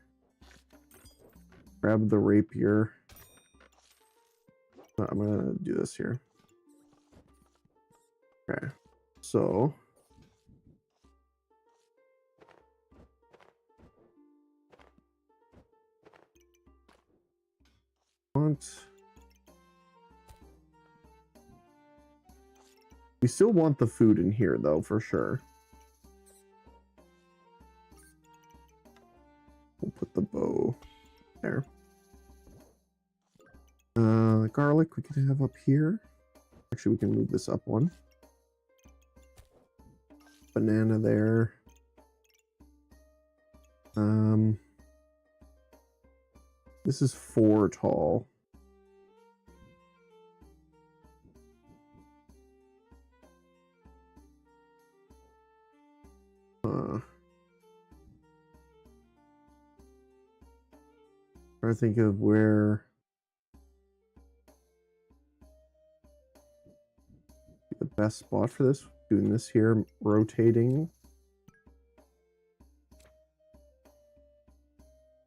Grab the rapier. I'm gonna do this here. Okay, so we still want the food in here though, for sure. We'll put the bow there. Garlic we can have up here. Actually, we can move this up one. Banana there. This is 4 tall. Trying to think of where the best spot for this. Doing this here, rotating.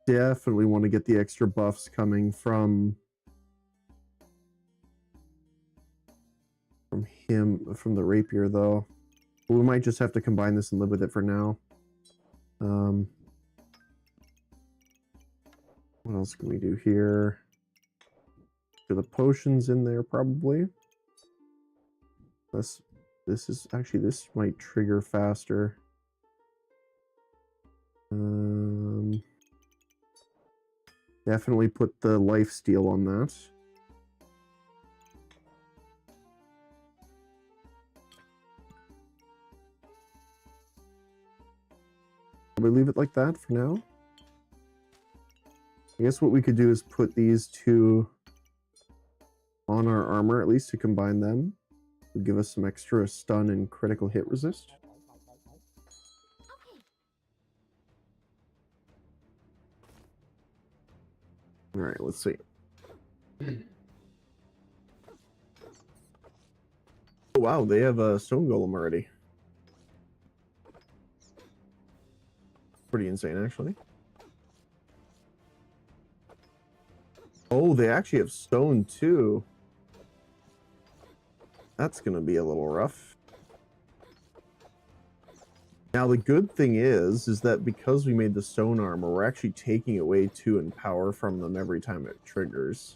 Definitely want to get the extra buffs coming from the rapier though. But we might just have to combine this and live with it for now. What else can we do here? Do the potions in there probably. This is actually, this might trigger faster. Definitely put the life steal on that. We leave it like that for now. I guess what we could do is put these two on our armor, at least to combine them. It'll give us some extra stun and critical hit resist. Okay. Alright, let's see. Oh wow, they have a stone golem already. Pretty insane, actually. Oh, they actually have stone too. That's gonna be a little rough. Now the good thing is that because we made the stone armor, we're actually taking away 2 in power from them every time it triggers.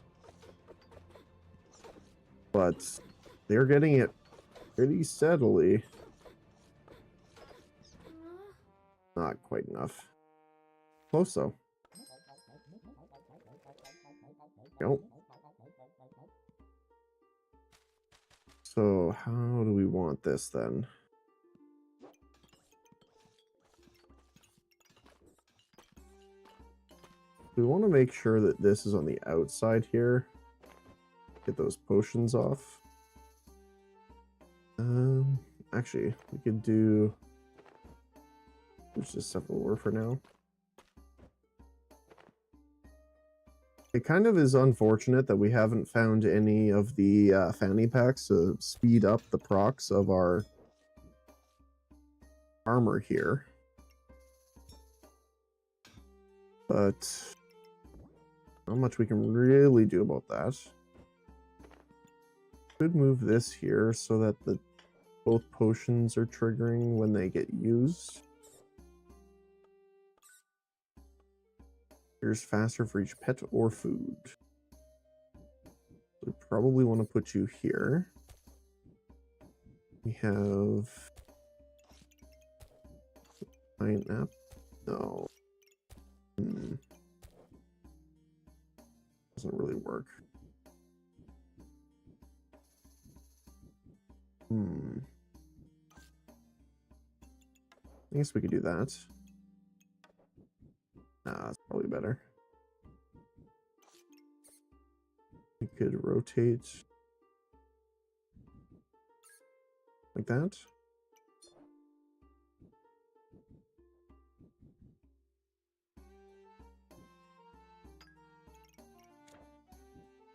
But they're getting it pretty steadily. Not quite enough. Close though. Nope. So how do we want this then? We want to make sure that this is on the outside here. Get those potions off. Actually, we could do. Let's just stuff over for now. It kind of is unfortunate that we haven't found any of the fanny packs to speed up the procs of our armor here. But not much we can really do about that. Could move this here so that both potions are triggering when they get used. Here's faster for each pet or food. We probably want to put you here. We have pineapple. No. Doesn't really work. I guess we could do that. Nah, that's probably better. We could rotate like that.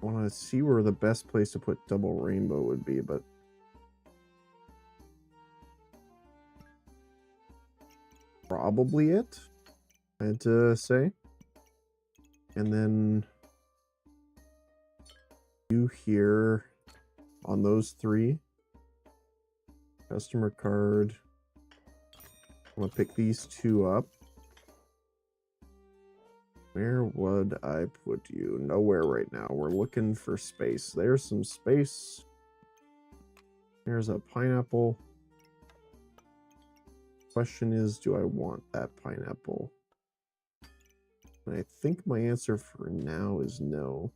I want to see where the best place to put double rainbow would be, but probably it, I had to say. And then you here on those 3. Customer card. I'm gonna pick these 2 up. Where would I put you? Nowhere right now. We're looking for space. There's some space. There's a pineapple. Question is, do I want that pineapple? And I think my answer for now is no.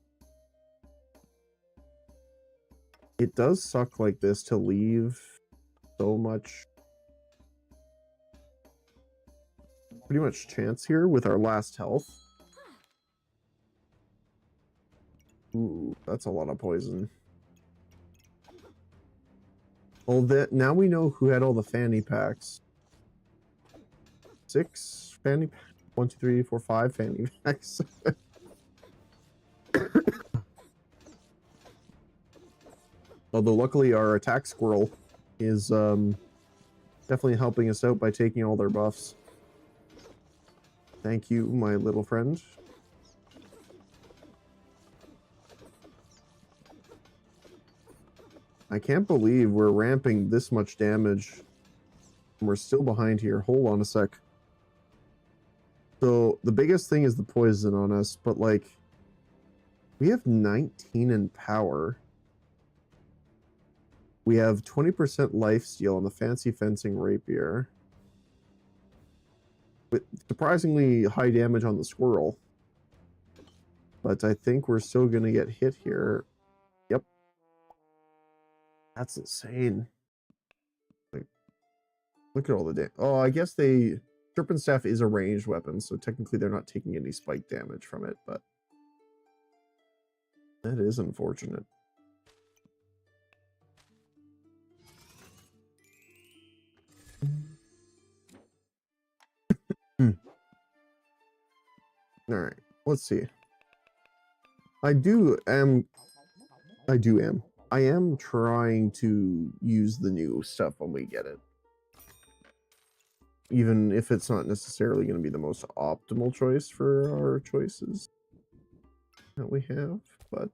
It does suck like this to leave so much, pretty much chance here with our last health. Ooh, that's a lot of poison. Well, now we know who had all the fanny packs. 6 fanny packs. 1, 2, 3, 4, 5 fanny packs. Although luckily our attack squirrel is definitely helping us out by taking all their buffs. Thank you, my little friend. I can't believe we're ramping this much damage and we're still behind here. Hold on a sec. So the biggest thing is the poison on us, but like we have 19 in power. We have 20% lifesteal on the fancy fencing rapier. With surprisingly high damage on the squirrel. But I think we're still gonna get hit here. Yep. That's insane. Like, look at all the damage. Oh, I guess they Serpent Staff is a ranged weapon, so technically they're not taking any spike damage from it, but that is unfortunate. All right, let's see. I am trying to use the new stuff when we get it. Even if it's not necessarily going to be the most optimal choice for our choices that we have, but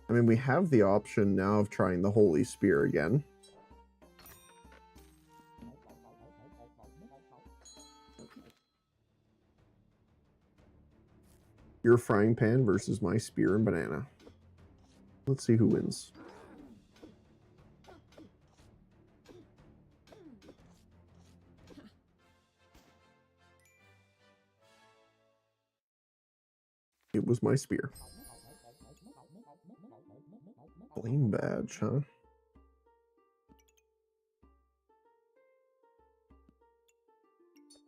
I mean, we have the option now of trying the Holy Spear again. Your frying pan versus my spear and banana. Let's see who wins. It was my spear. Flame badge, huh?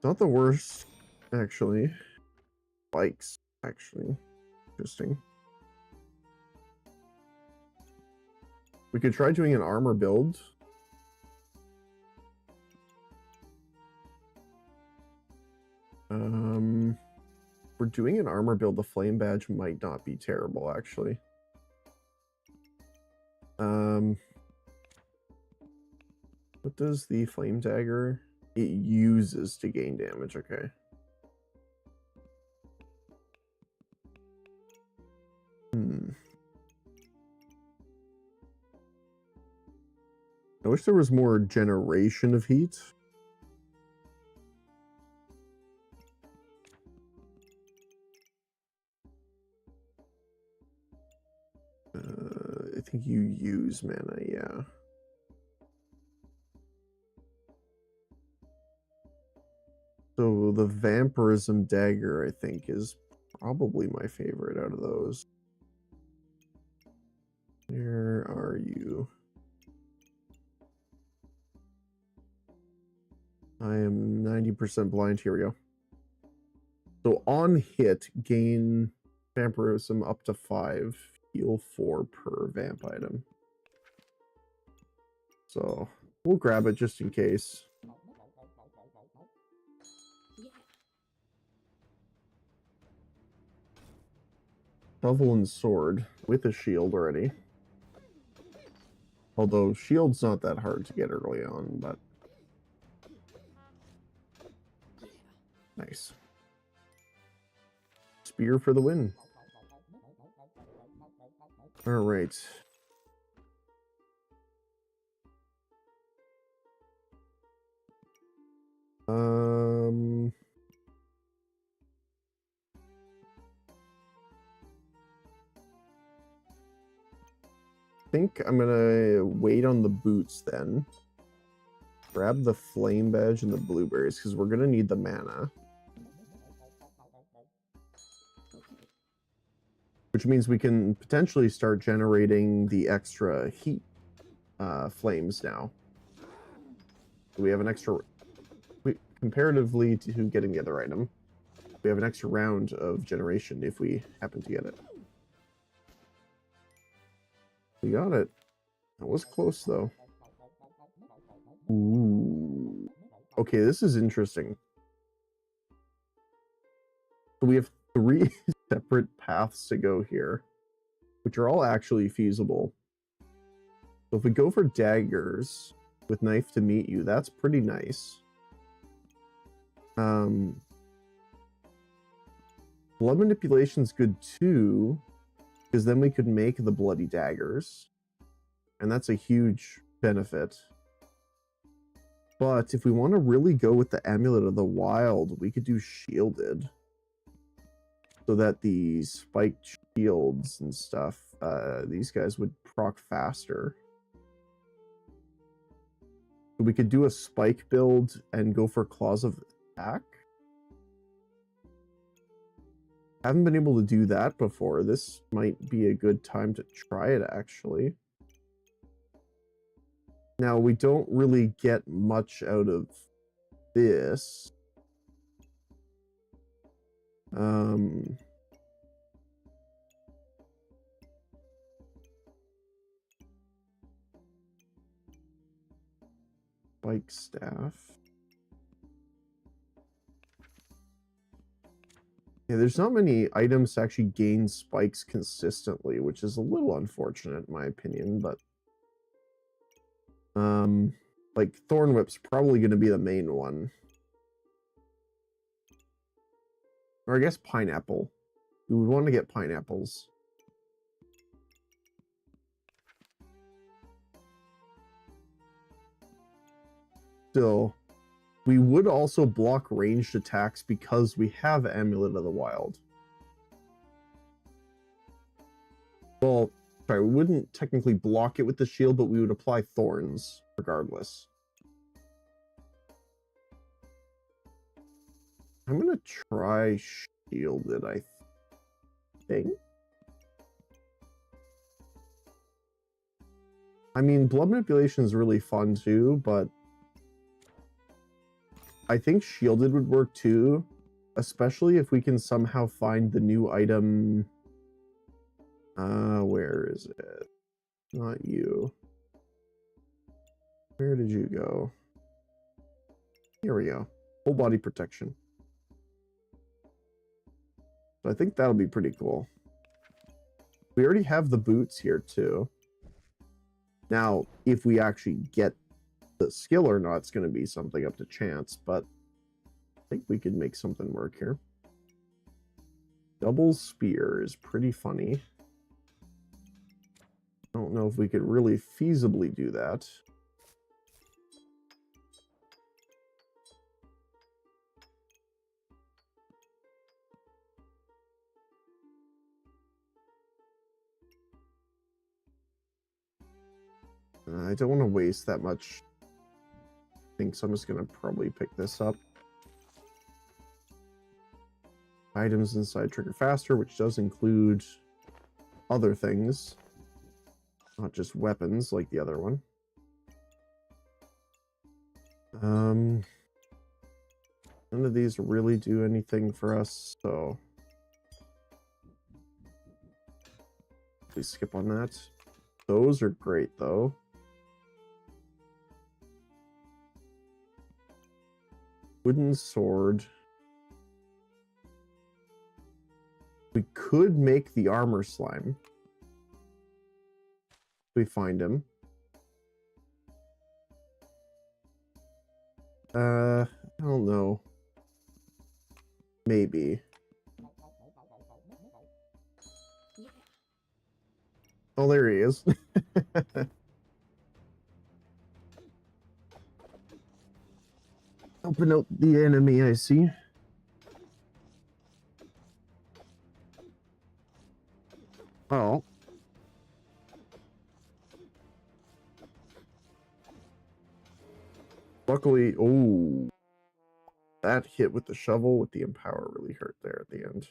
Not the worst, actually. Spikes, actually. Interesting. We could try doing an armor build. If we're doing an armor build, the flame badge might not be terrible, actually. What does the flame dagger? It uses to gain damage, okay. I wish there was more generation of heat. I think you use mana, yeah. So the Vampirism Dagger, I think, is probably my favorite out of those. Where are you? I am 90% blind. Here we go. So on hit, gain Vampirism up to 5. Heal 4 per vamp item. So we'll grab it just in case. Shovel and sword with a shield already. Although shield's not that hard to get early on, but nice. Spear for the win. All right. I think I'm gonna wait on the boots then. Grab the flame badge and the blueberries because we're gonna need the mana. Which means we can potentially start generating the extra heat flames now. We have an extra, comparatively to getting the other item, we have an extra round of generation if we happen to get it. We got it. That was close though. Ooh. Okay, this is interesting. So we have 3 separate paths to go here, which are all actually feasible. So if we go for daggers with knife to meet you, that's pretty nice. Blood manipulation's good too, because then we could make the bloody daggers, and that's a huge benefit. But if we want to really go with the Amulet of the Wild, we could do shielded, so that the spiked shields and stuff, these guys would proc faster. So we could do a spike build and go for Claws of Attack. Haven't been able to do that before. This might be a good time to try it, actually. Now, we don't really get much out of this. Bike staff. Yeah, there's not many items to actually gain spikes consistently, which is a little unfortunate in my opinion, but like Thorn Whip's probably going to be the main one. Or I guess pineapple. We would want to get pineapples. Still, we would also block ranged attacks because we have Amulet of the Wild. Well, sorry, we wouldn't technically block it with the shield, but we would apply thorns regardless. I'm gonna try shielded, I think. I mean, blood manipulation is really fun too, but I think shielded would work too, especially if we can somehow find the new item. Where is it? Not you. Where did you go? Here we go. Full body protection. So I think that'll be pretty cool. We already have the boots here too. Now, if we actually get the skill or not, it's going to be something up to chance, but I think we could make something work here. Double spear is pretty funny. I don't know if we could really feasibly do that. I don't want to waste that much. I think so. I'm just going to probably pick this up. Items inside trigger faster, which does include other things. Not just weapons like the other one. None of these really do anything for us, so please skip on that. Those are great though. Wooden sword. We could make the armor slime. We find him. I don't know. Maybe. Oh, there he is. Helping out the enemy, I see. Oh. Luckily, oh, that hit with the shovel with the empower really hurt there at the end.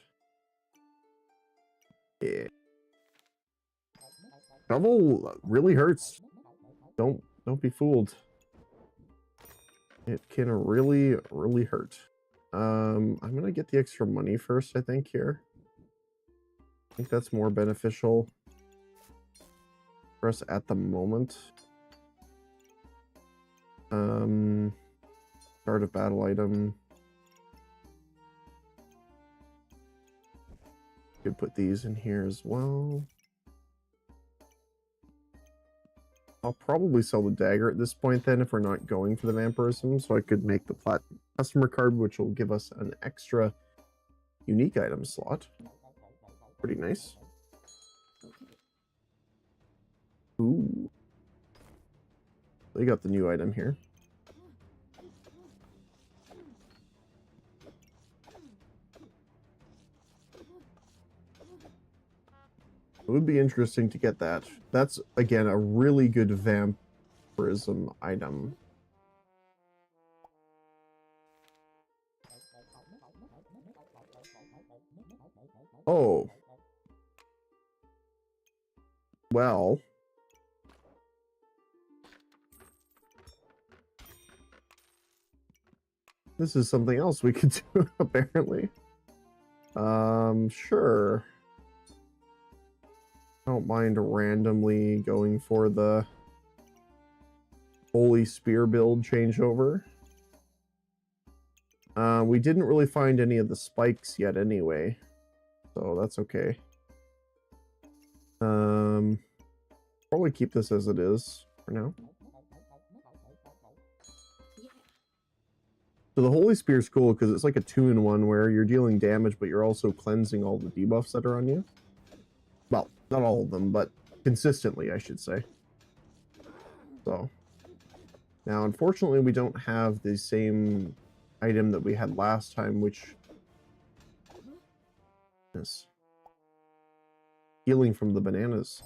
Yeah. Shovel really hurts. Don't be fooled. It can really, really hurt. I'm gonna get the extra money first, I think, here. I think that's more beneficial for us at the moment. Start of battle item. Could put these in here as well. I'll probably sell the dagger at this point then if we're not going for the vampirism, so I could make the platinum customer card, which will give us an extra unique item slot. Pretty nice. Ooh. They got the new item here. It would be interesting to get that. That's, again, a really good vampirism item. Oh. Well. This is something else we could do, apparently. Sure. I don't mind randomly going for the Holy Spear build changeover. We didn't really find any of the spikes yet anyway, so that's okay. Probably keep this as it is for now. So the Holy Spear is cool because it's like a 2-in-1 where you're dealing damage, but you're also cleansing all the debuffs that are on you. Well, not all of them, but consistently, I should say. So now, unfortunately, we don't have the same item that we had last time, which is healing from the bananas.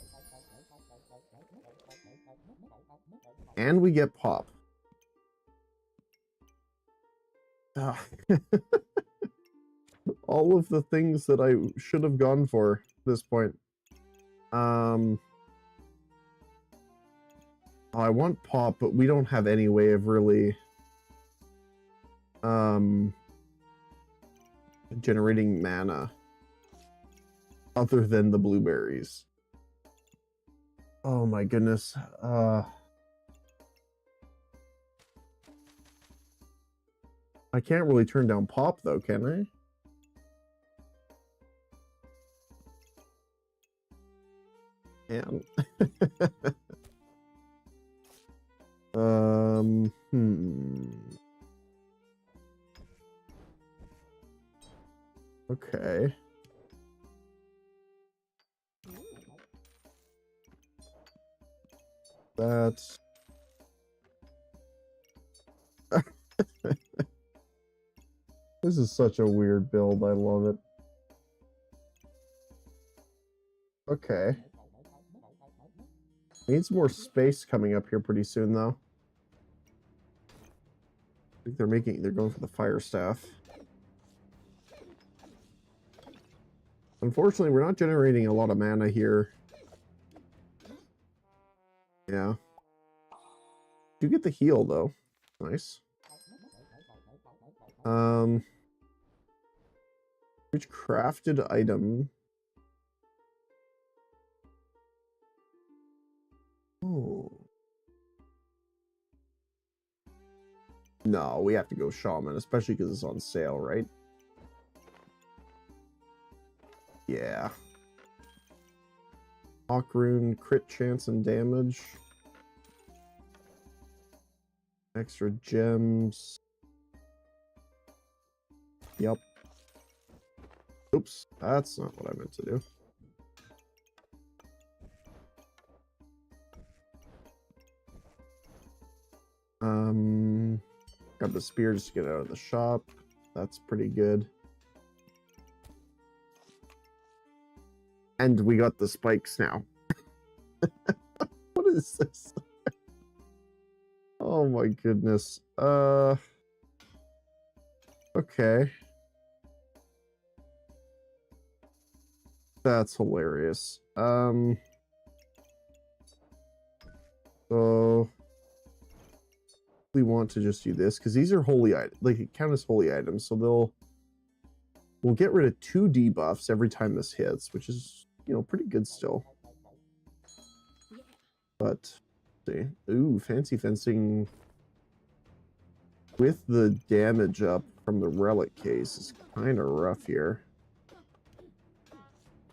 And we get pop. All of the things that I should have gone for at this point. I want pop, but we don't have any way of really generating mana other than the blueberries. Oh my goodness. I can't really turn down pop though, can I? Okay. That's this is such a weird build. I love it. Okay. Needs more space coming up here pretty soon, though. I think they're going for the fire staff. Unfortunately, we're not generating a lot of mana here. Yeah. Do get the heal, though. Nice. Which crafted item? Oh. No, we have to go shaman, especially because it's on sale, right? Yeah. Hawk rune, crit chance and damage. Extra gems. Yep. Oops, that's not what I meant to do. Got the spear just to get out of the shop. That's pretty good. And we got the spikes now. What is this? Oh my goodness. Okay. That's hilarious. So we want to just do this because these are holy items, like it count as holy items, so we'll get rid of 2 debuffs every time this hits, which is, you know, pretty good still. But see, ooh, fancy fencing with the damage up from the relic case is kind of rough here.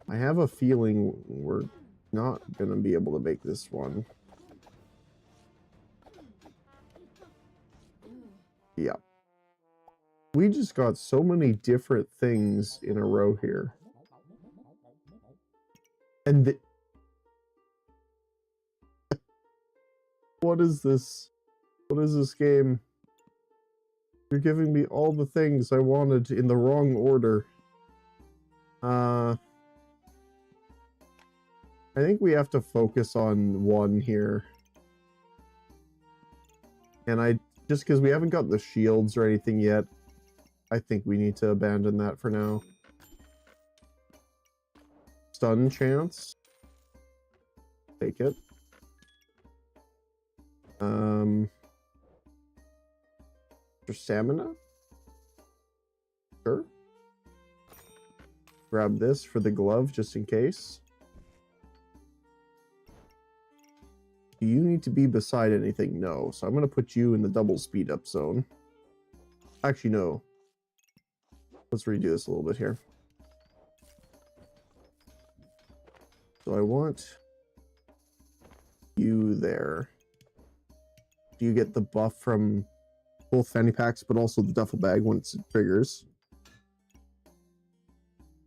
I have a feeling we're not gonna be able to make this one. Yeah. We just got so many different things in a row here. And what is this? What is this game? You're giving me all the things I wanted in the wrong order. I think we have to focus on one here. And just because we haven't got the shields or anything yet, I think we need to abandon that for now. Stun chance. Take it. For stamina? grab this for the glove just in case. Do you need to be beside anything? No. So I'm going to put you in the double speed up zone. Actually, no. Let's redo this a little bit here. So I want you there. Do you get the buff from both fanny packs, but also the duffel bag once it triggers?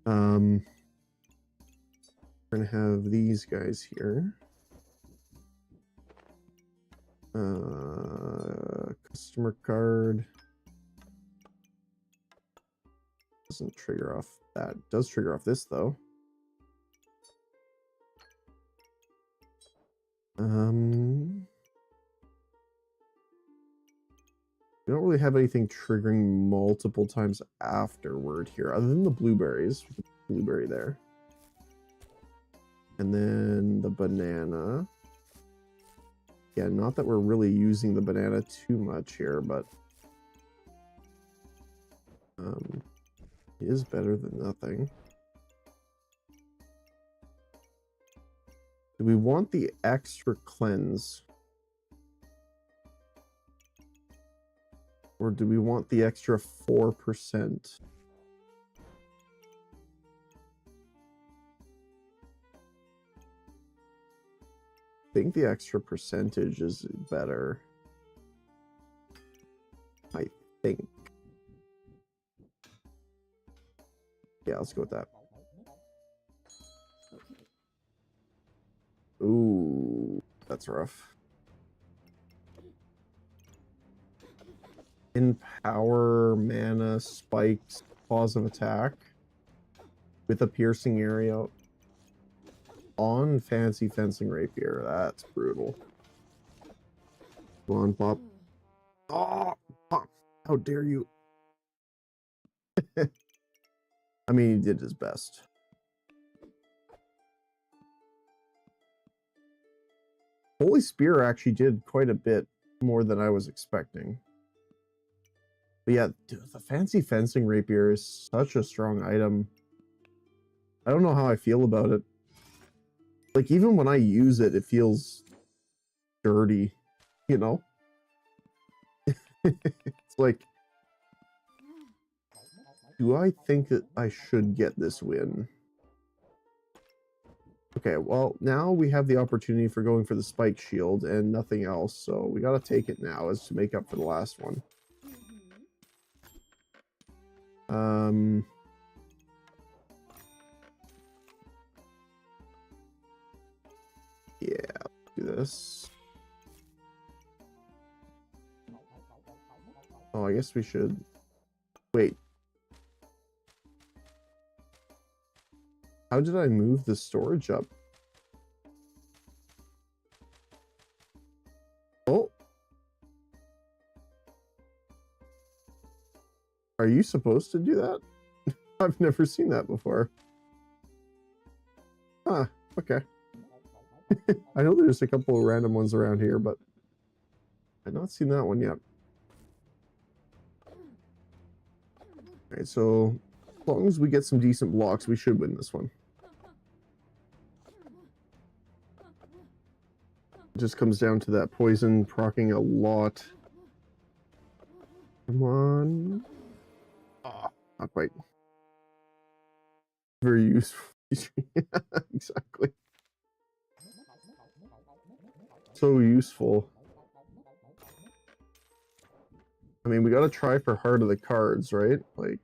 We're gonna have these guys here. Customer card doesn't trigger off that. Does trigger off this though. We don't really have anything triggering multiple times afterward here, other than the blueberries. Blueberry there. And then the banana. Yeah, not that we're really using the banana too much here, but it is better than nothing. Do we want the extra cleanse? Or do we want the extra 4%? I think the extra percentage is better. I think. Yeah, let's go with that. Ooh, that's rough. Empower, mana, spikes, pause of attack with a piercing area on fancy fencing rapier. That's brutal. Come on, Pop. Oh, Pop. How dare you? I mean, he did his best. Holy Spear actually did quite a bit more than I was expecting. But yeah, dude, the fancy fencing rapier is such a strong item. I don't know how I feel about it. Like, even when I use it, it feels dirty, you know? It's like, do I think that I should get this win? Okay, well, now we have the opportunity for going for the spike shield and nothing else, so we gotta take it now as to make up for the last one. Yeah, let's do this. Oh, I guess we should wait. How did I move the storage up? Oh. Are you supposed to do that? I've never seen that before. Huh, okay. I know there's a couple of random ones around here, but I've not seen that one yet. Alright, so as long as we get some decent blocks, we should win this one. It just comes down to that poison proccing a lot. Come on. Oh, not quite. Very useful. Exactly. So useful. I mean, we gotta try for Heart of the Cards, right? Like,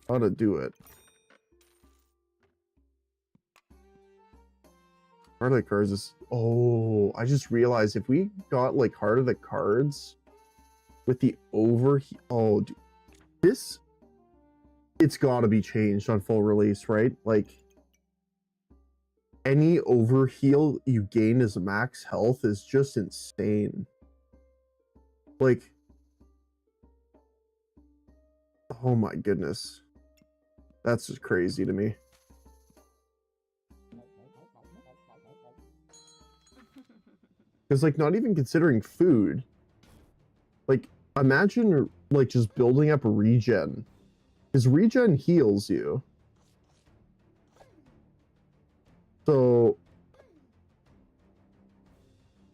how to do it. Heart of the Cards is... Oh, I just realized if we got, like, Heart of the Cards with the overheal... Oh, dude. This... It's gotta be changed on full release, right? Like, any overheal you gain as max health is just insane. Like, oh my goodness. That's just crazy to me. Because, like, not even considering food. Like, imagine, like, just building up regen His regen heals you. So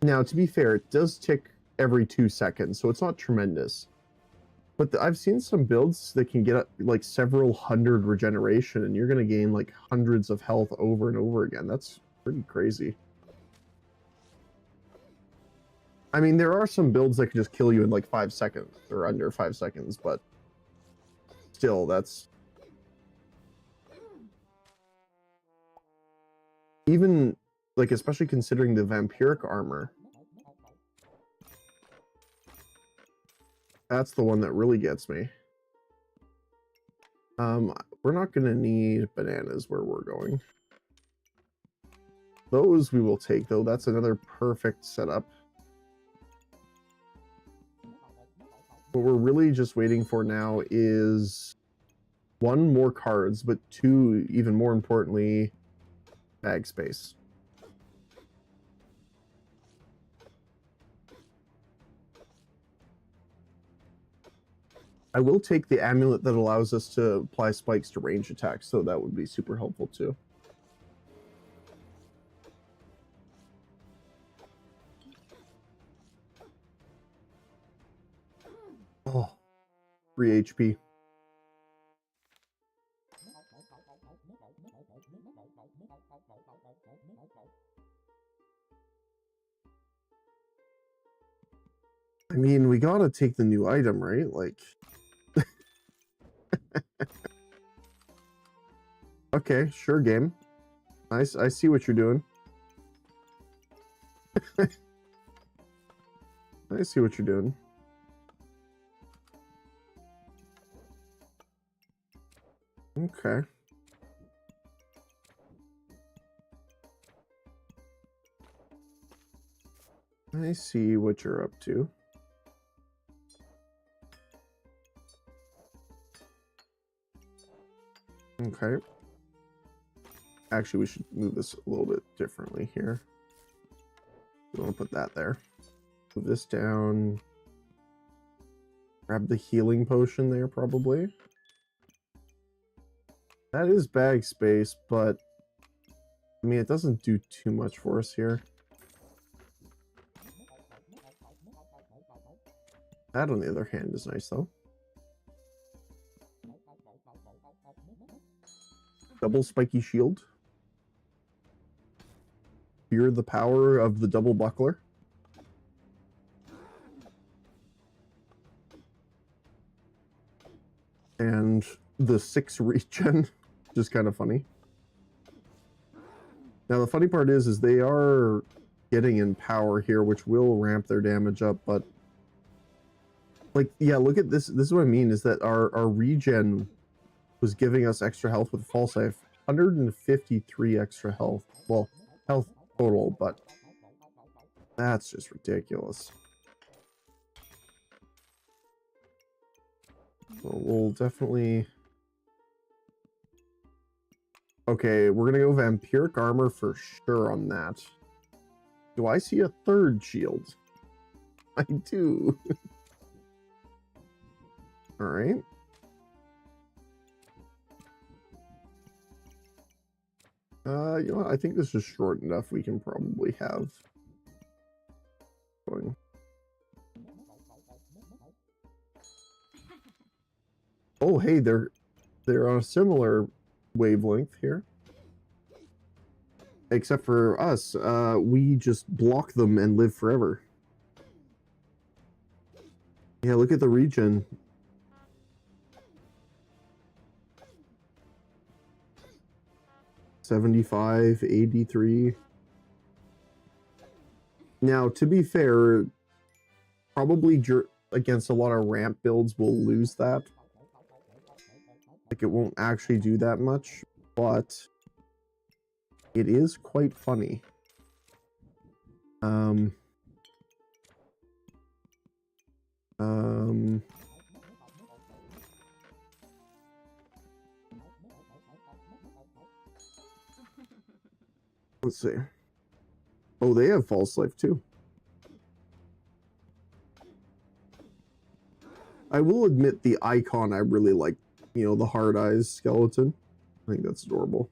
now, to be fair, it does tick every 2 seconds, so it's not tremendous. But I've seen some builds that can get up like several hundred regeneration, and you're going to gain like hundreds of health over and over again. That's pretty crazy. I mean, there are some builds that can just kill you in like 5 seconds or under 5 seconds, but still, that's even like, especially considering the vampiric armor. That's the one that really gets me. We're not going to need bananas where we're going. Those we will take, though. That's another perfect setup. What we're really just waiting for now is 1, more cards, but 2, even more importantly, bag space. I will take the amulet that allows us to apply spikes to range attacks, so that would be super helpful too. Oh, 3 HP. I mean, we gotta take the new item, right? Like... Okay, sure, game. I see what you're doing. I see what you're doing. Okay. I see what you're up to. Okay. Actually, we should move this a little bit differently here. We want to put that there. Move this down. Grab the healing potion there, probably. That is bag space, but I mean, it doesn't do too much for us here. That, on the other hand, is nice, though. Double spiky shield. Fear the power of the double buckler. And the 6 regen, which is kind of funny. Now the funny part is they are getting in power here, which will ramp their damage up, but like, yeah, look at this. This is what I mean, is that our regen was giving us extra health with false life. 153 extra health. Well, health total, but that's just ridiculous. So we'll definitely... Okay, we're gonna go vampiric armor for sure on that. Do I see a 3rd shield? I do. All right. You know what? I think this is short enough. We can probably have going. Oh, hey, they're on a similar wavelength here. Except for us, we just block them and live forever. Yeah, look at the regen. $75, $83. Now, to be fair, probably against a lot of ramp builds, we'll lose that. Like, it won't actually do that much, but it is quite funny. Let's see. Oh, they have false life too. I will admit the icon I really like you know, the hard eyes skeleton. I think that's adorable.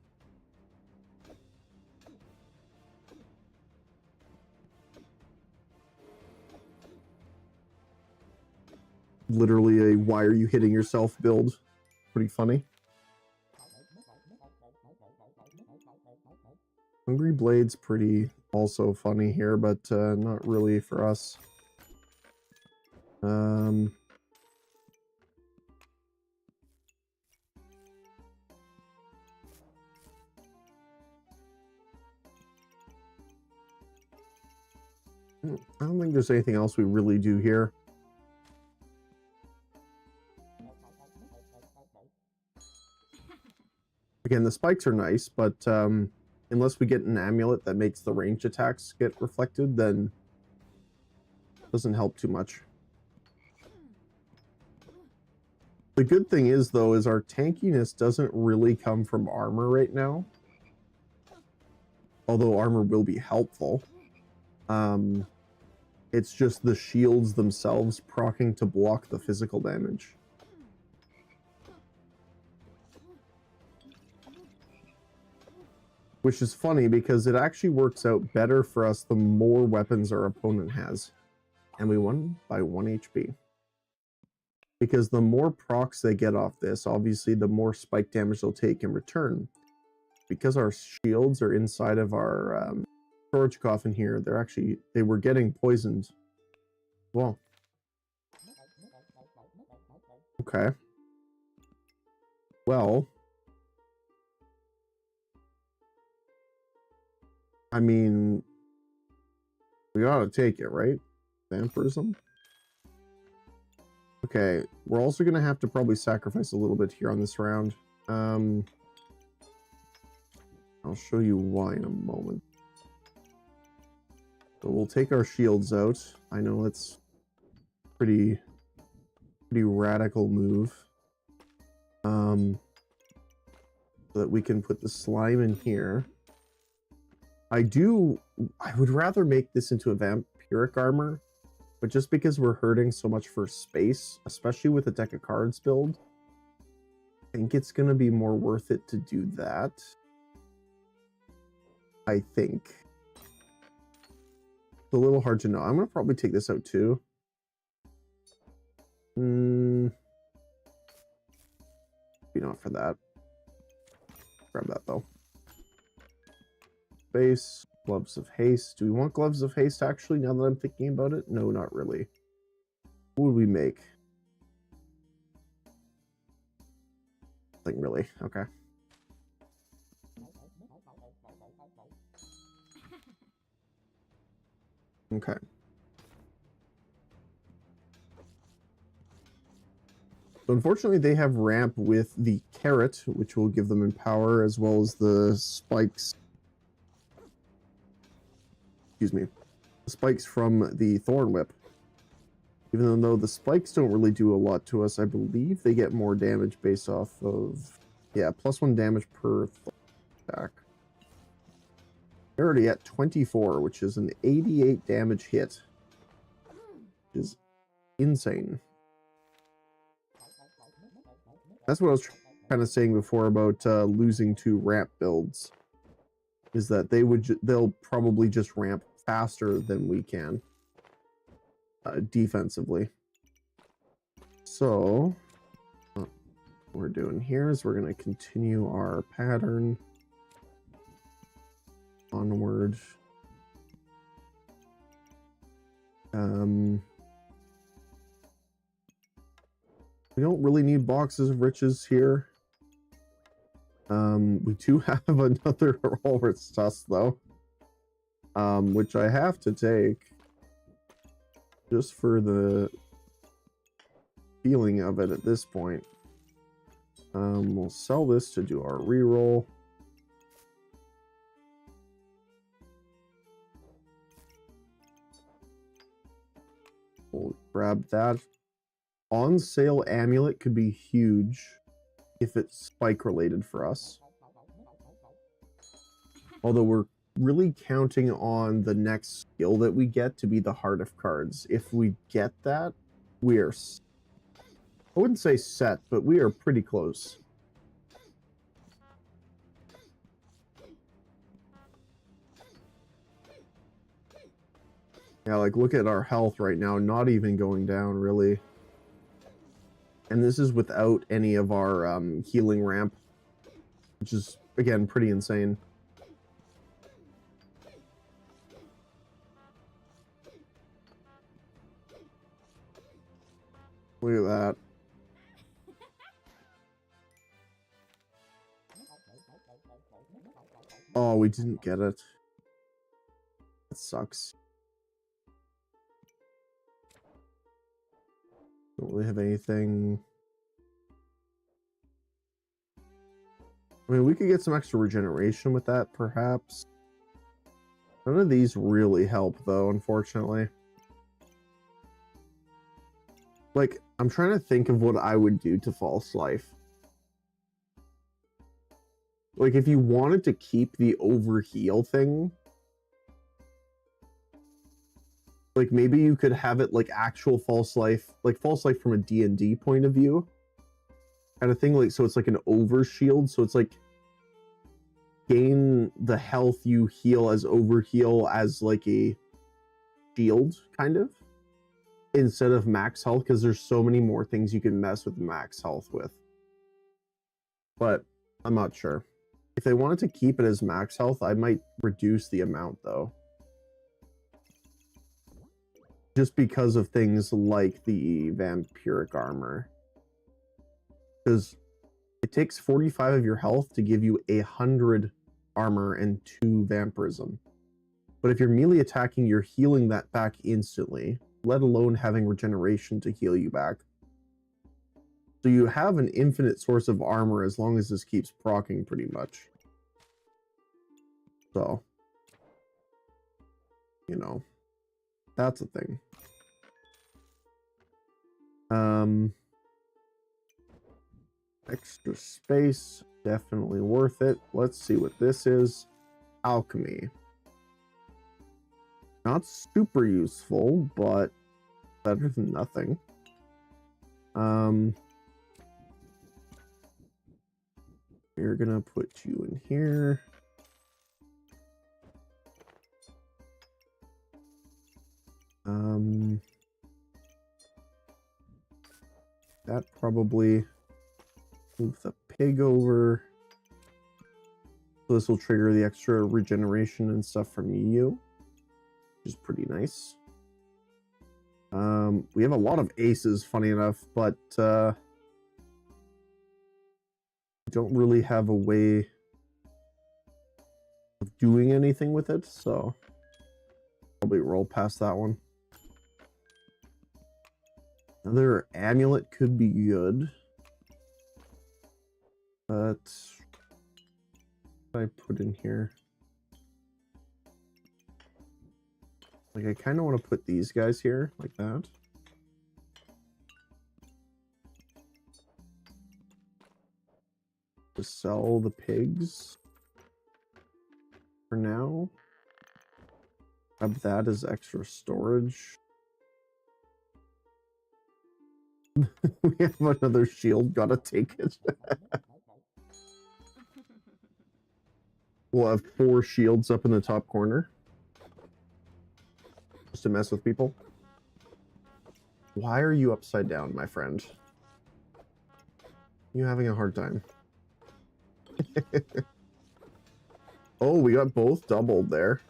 Literally a why are you hitting yourself build. Pretty funny. Hungry Blade's pretty also funny here, but not really for us. I don't think there's anything else we really do here. Again, the spikes are nice, but unless we get an amulet that makes the ranged attacks get reflected, then it doesn't help too much. The good thing is, though, is our tankiness doesn't really come from armor right now. Although armor will be helpful. It's just the shields themselves proccing to block the physical damage. Which is funny because it actually works out better for us the more weapons our opponent has. And we won by 1 HP. Because the more procs they get off this, obviously the more spike damage they'll take in return. Because our shields are inside of our storage coffin here, they were getting poisoned. Well. Okay. Well. I mean, we gotta take it, right? Vampirism. Okay, we're also gonna have to probably sacrifice a little bit here on this round. I'll show you why in a moment. So we'll take our shields out. I know it's pretty radical move. So that we can put the slime in here. I would rather make this into a vampiric armor, but just because we're hurting so much for space, especially with a deck of cards build, I think it's going to be more worth it to do that. I think. It's a little hard to know. I'm going to probably take this out too. Maybe not for that. Grab that though. Base, Gloves of Haste. Do we want Gloves of Haste actually, now that I'm thinking about it? No, not really. What would we make? Nothing really. Okay. Okay. So unfortunately, they have ramp with the carrot, which will give them empower, as well as the spikes. Excuse me. The spikes from the Thorn Whip. Even though the spikes don't really do a lot to us, I believe they get more damage based off of... Yeah, +1 damage per attack. They're already at 24, which is an 88 damage hit. Which is insane. That's what I was kind of saying before about losing to ramp builds. Is that they'll probably just ramp faster than we can defensively. So what we're doing here is we're going to continue our pattern onward. We don't really need boxes of riches here. We do have another Walrus Tusk though, which I have to take just for the feeling of it at this point. We'll sell this to do our reroll. We'll grab that. On sale amulet could be huge if it's spike related for us. Although we're really counting on the next skill that we get to be the Heart of Cards. If we get that, we're I wouldn't say set, but we are pretty close. Yeah, like look at our health right now, not even going down really. And this is without any of our healing ramp, which is, again, pretty insane. Look at that. Oh, we didn't get it. That sucks. Don't really have anything. I mean, we could get some extra regeneration with that, perhaps. None of these really help, though, unfortunately. Like, I'm trying to think of what I would do to False Life. Like, if you wanted to keep the overheal thing, like, maybe you could have it like actual False Life, like False Life from a D&D point of view. Kind of thing, like, so it's like an overshield, so it's like gain the health you heal as overheal as like a shield, kind of, instead of max health, because there's so many more things you can mess with max health with. But I'm not sure. If they wanted to keep it as max health, I might reduce the amount, though. Just because of things like the vampiric armor. Because it takes 45 of your health to give you 100 armor and 2 vampirism. But if you're melee attacking, you're healing that back instantly, let alone having regeneration to heal you back. So you have an infinite source of armor as long as this keeps proccing pretty much. So, you know, that's a thing. Extra space, definitely worth it. Let's see what this is. Alchemy. Not super useful, but better than nothing. We're gonna put you in here. That probably move the pig over. So this will trigger the extra regeneration and stuff from you, which is pretty nice. We have a lot of aces, funny enough, but don't really have a way of doing anything with it, so probably roll past that one. Another amulet could be good, but what I put in here, like, I kind of want to put these guys here like that. To sell the pigs for now. Grab that as extra storage. We have another shield, gotta take it. We'll have 4 shields up in the top corner. Just to mess with people. Why are you upside down, my friend? You having a hard time? Oh, we got both doubled there.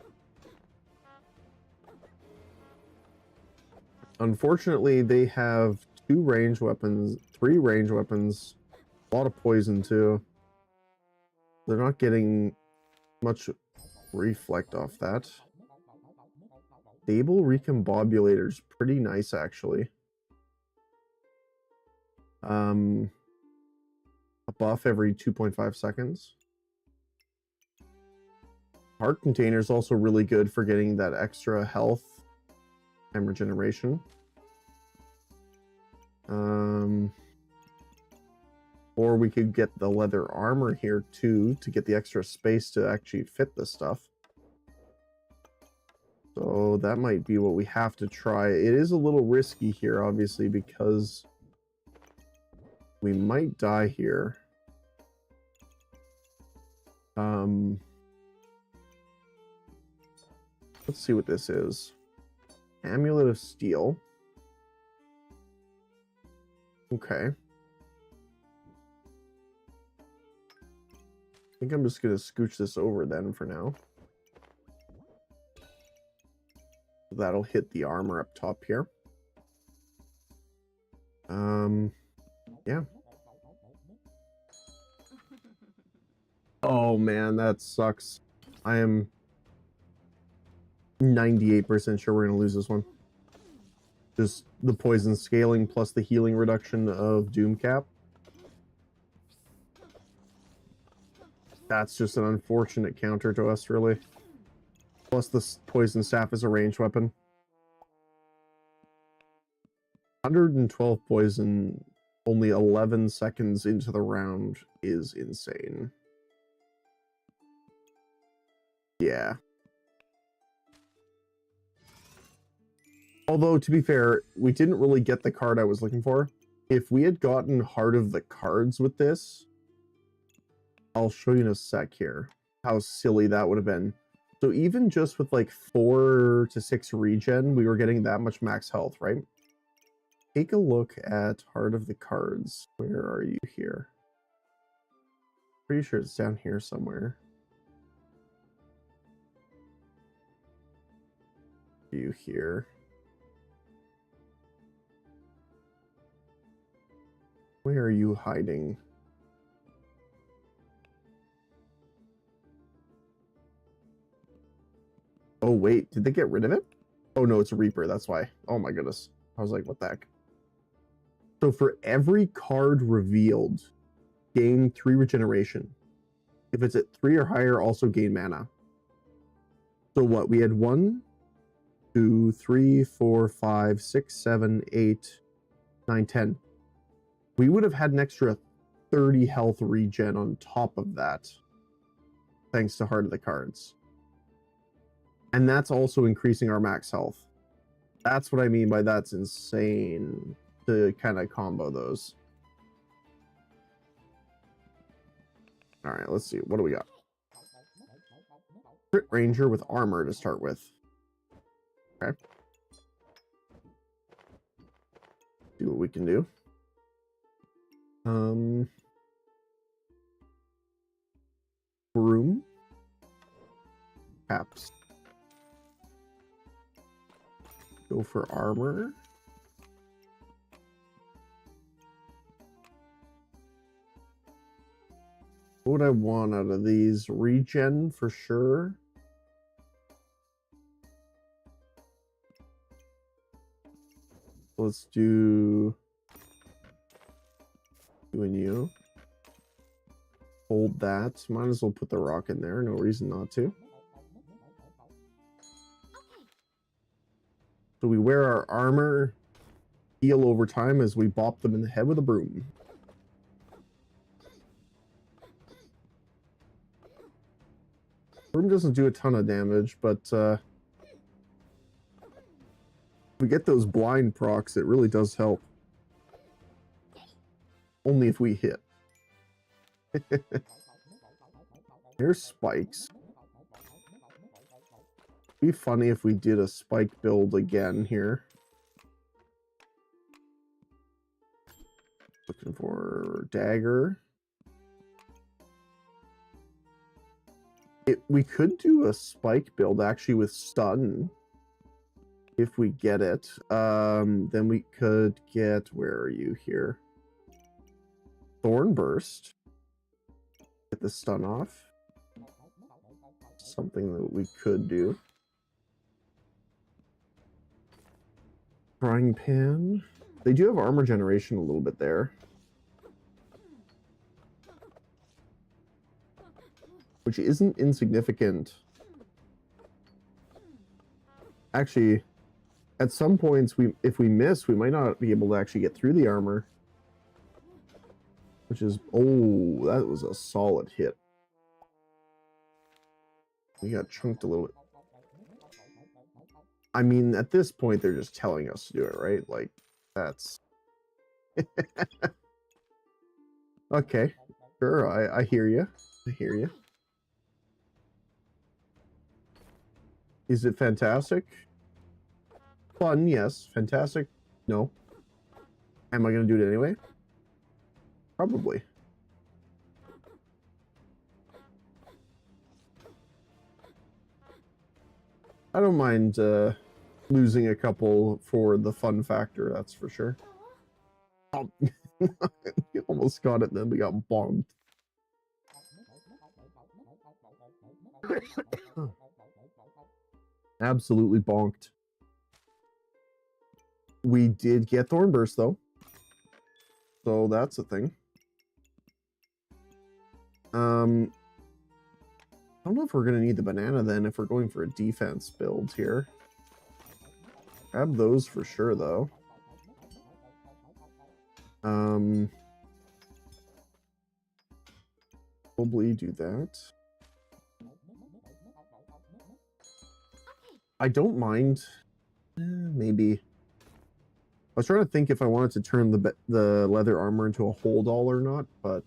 Unfortunately, they have 2 range weapons, 3 range weapons, a lot of poison too. They're not getting much reflect off that. Stable Recombobulator's pretty nice, actually. A buff every 2.5 seconds. Heart Container is also really good for getting that extra health and regeneration. Or we could get the leather armor here too to get the extra space to actually fit this stuff. So that might be what we have to try. It is a little risky here, obviously, because We might die here. Let's see what this is. Amulet of Steel. Okay. I think I'm just going to scooch this over then for now. That'll hit the armor up top here. Yeah. Oh man, that sucks. I am 98% sure we're going to lose this one. Just the poison scaling plus the healing reduction of Doom Cap. That's just an unfortunate counter to us, really. Plus the poison staff is a ranged weapon. 112 poison only 11 seconds into the round is insane. Yeah. Although, to be fair, we didn't really get the card I was looking for. If we had gotten Heart of the Cards with this, I'll show you in a sec here how silly that would have been. So even just with like 4 to 6 regen, we were getting that much max health, right? Take a look at Heart of the Cards. Where are you here? Pretty sure it's down here somewhere. You here? Where are you hiding? Oh wait, did they get rid of it? Oh no, it's a Reaper, that's why. Oh my goodness. I was like, what the heck? So for every card revealed, gain 3 regeneration. If it's at 3 or higher, also gain mana. So what? We had 1, 2, 3, 4, 5, 6, 7, 8, 9, 10. We would have had an extra 30 health regen on top of that, thanks to Heart of the Cards. And that's also increasing our max health. That's what I mean by that's insane to kind of combo those. All right, let's see. What do we got? Crit Ranger with armor to start with. Okay. See what we can do. Broom. Caps. Go for armor. What would I want out of these? Regen for sure. Let's do you and you. Hold that. Might as well put the rock in there. No reason not to. So we wear our armor, heal over time as we bop them in the head with a broom. Broom doesn't do a ton of damage, but if we get those blind procs, it really does help. Only if we hit. There's spikes. Be funny if we did a spike build again here. Looking for dagger. We could do a spike build actually with stun if we get it. Then we could get, where are you here? Thorn Burst. Get the stun off. Something that we could do. Frying pan. They do have armor generation a little bit there, which isn't insignificant. Actually, at some points, if we miss, we might not be able to actually get through the armor. Which is, oh, that was a solid hit. We got chunked a little bit. I mean, at this point, they're just telling us to do it, right? Like, that's... Okay, sure. I hear you. I hear you. Is it fantastic? Fun, yes. Fantastic, no. Am I going to do it anyway? Probably. I don't mind losing a couple for the fun factor, that's for sure. Oh, you almost got it, then we got bombed. Absolutely bonked. We did get Thornburst, though. So that's a thing. I don't know if we're going to need the banana then if we're going for a defense build here. Grab those for sure, though. Probably do that. I don't mind. Maybe. I was trying to think if I wanted to turn the leather armor into a hold all or not, but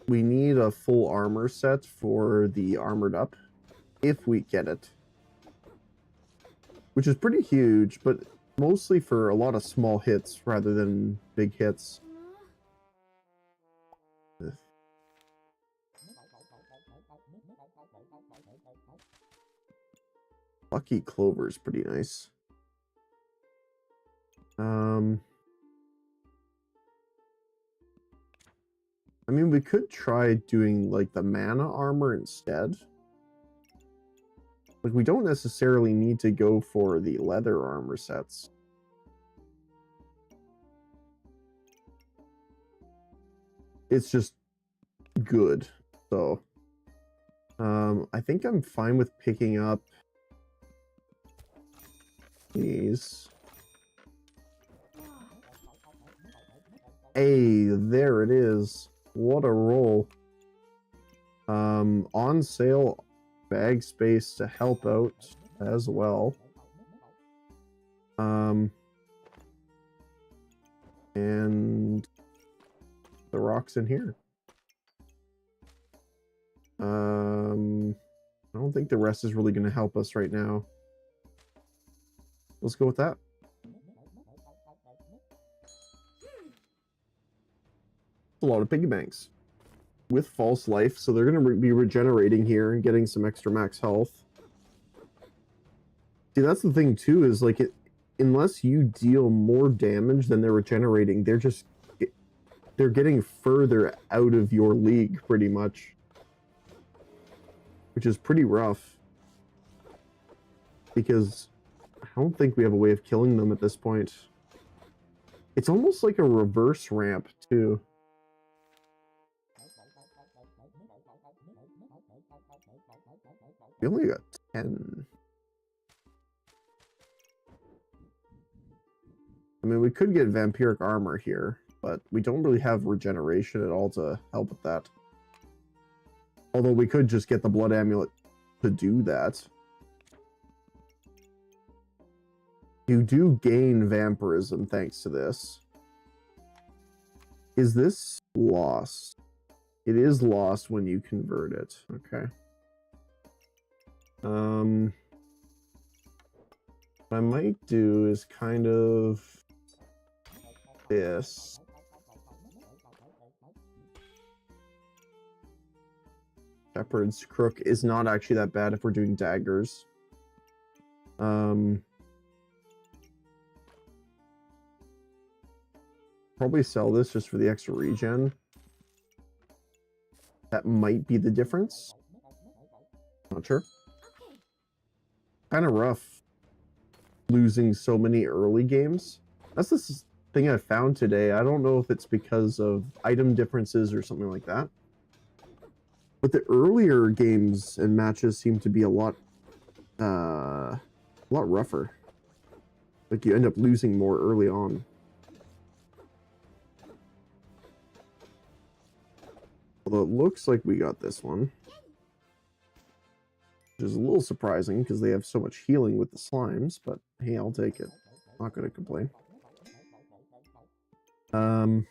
we need a full armor set for the armored up if we get it, which is pretty huge, but mostly for a lot of small hits rather than big hits. Lucky Clover is pretty nice. I mean, we could try doing like the mana armor instead. Like, we don't necessarily need to go for the leather armor sets. It's just good. So, I think I'm fine with picking up these. Hey, there it is. What a roll. On sale bag space to help out as well. And the rocks in here. I don't think the rest is really going to help us right now. Let's go with that. A lot of piggy banks with false life, so they're going to be regenerating here and getting some extra max health. See, that's the thing too, is like unless you deal more damage than they're regenerating, they're getting further out of your league pretty much, which is pretty rough because I don't think we have a way of killing them at this point. It's almost like a reverse ramp too. We only got 10. I mean, we could get vampiric armor here, but we don't really have regeneration at all to help with that. Although we could just get the blood amulet to do that. You do gain vampirism thanks to this. Is this lost? It is lost when you convert it. Okay. What I might do is kind of this. Shepherd's Crook is not actually that bad if we're doing daggers. Probably sell this just for the extra regen. That might be the difference. Not sure. Kind of rough losing so many early games. That's the thing I found today. I don't know if it's because of item differences or something like that. But the earlier games and matches seem to be a lot rougher. Like you end up losing more early on. Although it looks like we got this one. Which is a little surprising because they have so much healing with the slimes, but hey, I'll take it. Not going to complain. Um,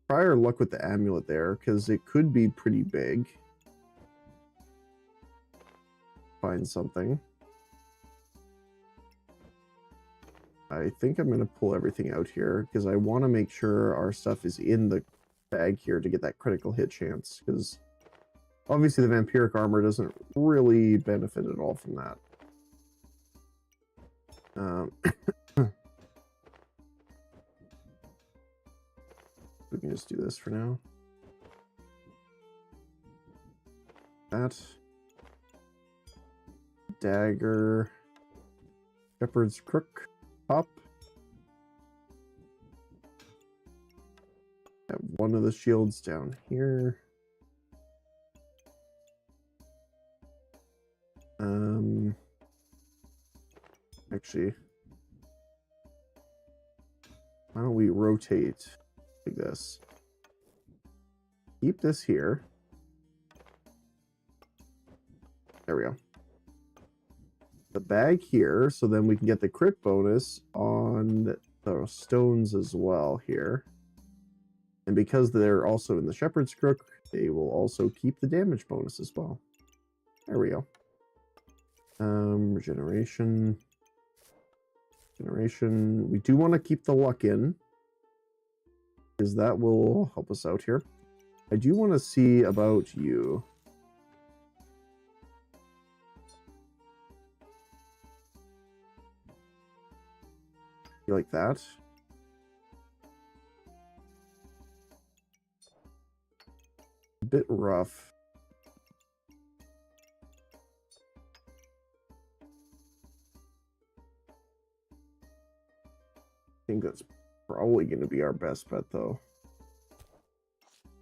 try our luck with the amulet there, because it could be pretty big. Find something. I think I'm going to pull everything out here, because I want to make sure our stuff is in the bag here to get that critical hit chance, because obviously the vampiric armor doesn't really benefit at all from that. We can just do this for now. That. Dagger. Shepherd's crook. Pop. Have one of the shields down here. Actually, why don't we rotate like this? Keep this here. There we go. The bag here, so then we can get the crit bonus on the stones as well here. And because they're also in the Shepherd's Crook, they will also keep the damage bonus as well. There we go. Regeneration. Generation. We do want to keep the luck in, because that will help us out here. I do want to see about you. You like that? A bit rough. I think that's probably going to be our best bet, though.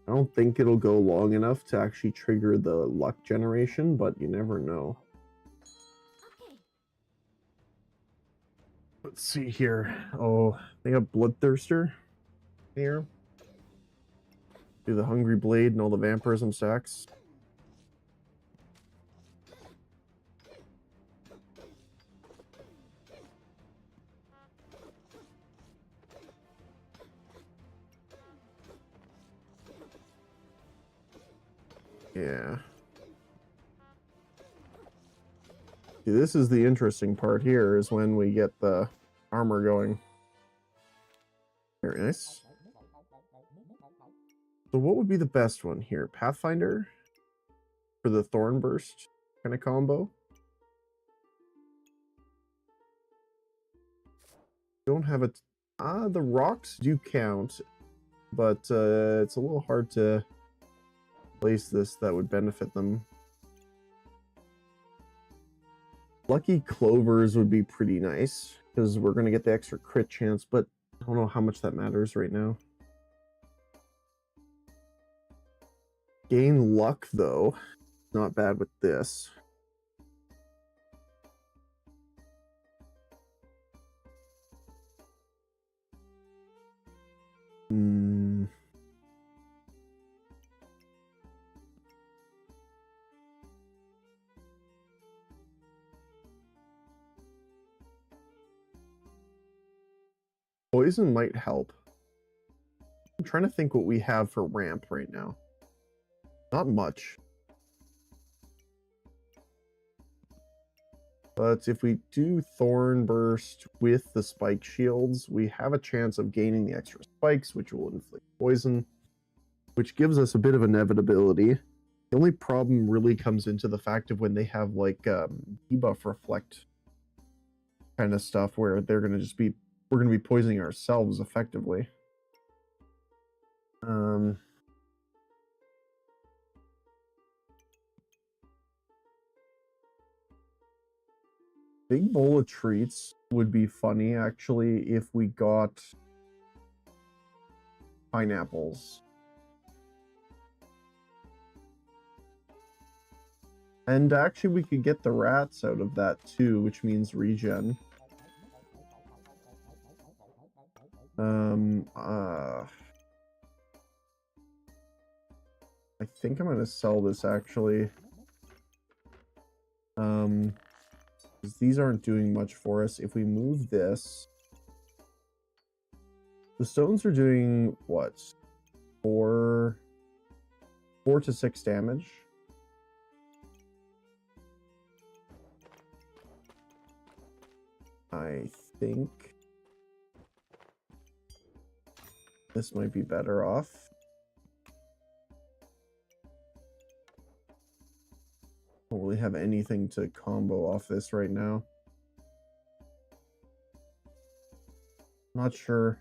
I don't think it'll go long enough to actually trigger the luck generation, but you never know. Okay. Let's see here. Oh, they got Bloodthirster here. Do the Hungry Blade and all the vampirism stacks. Yeah. See, this is the interesting part here, is when we get the armor going. Very nice. So what would be the best one here? Pathfinder? For the Thorn Burst kind of combo? Don't have a... the rocks do count, but it's a little hard to place this that would benefit them. Lucky Clovers would be pretty nice, because we're going to get the extra crit chance, but I don't know how much that matters right now. Gain luck, though. Not bad with this. Poison might help. I'm trying to think what we have for ramp right now. Not much. But if we do Thorn Burst with the spike shields, we have a chance of gaining the extra spikes, which will inflict poison, which gives us a bit of inevitability. The only problem really comes into the fact of when they have like debuff reflect kind of stuff, where they're going to just be, we're going to be poisoning ourselves effectively. Big bowl of treats would be funny, actually, if we got pineapples. And actually, we could get the rats out of that too, which means regen. I think I'm going to sell this, actually. 'Cause these aren't doing much for us. If we move this, the stones are doing what? 4 to 6 damage. I think this might be better off. Don't really have anything to combo off this right now. Not sure.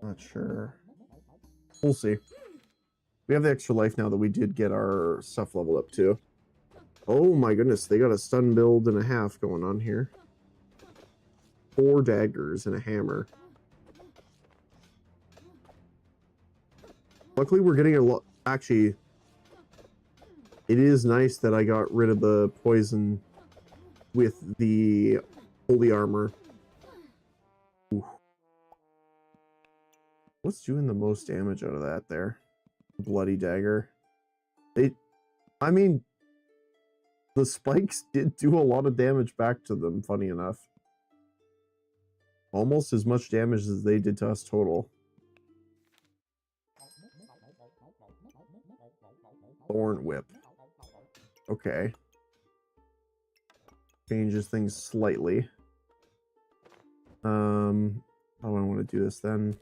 Not sure. We'll see. We have the extra life now that we did get our stuff leveled up too. Oh my goodness, they got a stun build and a half going on here. 4 daggers and a hammer. Luckily, we're getting a lot. Actually, it is nice that I got rid of the poison with the holy armor. Ooh. What's doing the most damage out of that there? Bloody dagger. I mean, the spikes did do a lot of damage back to them, funny enough. Almost as much damage as they did to us total. Thorn whip. Okay. Changes things slightly. How do I want to do this then?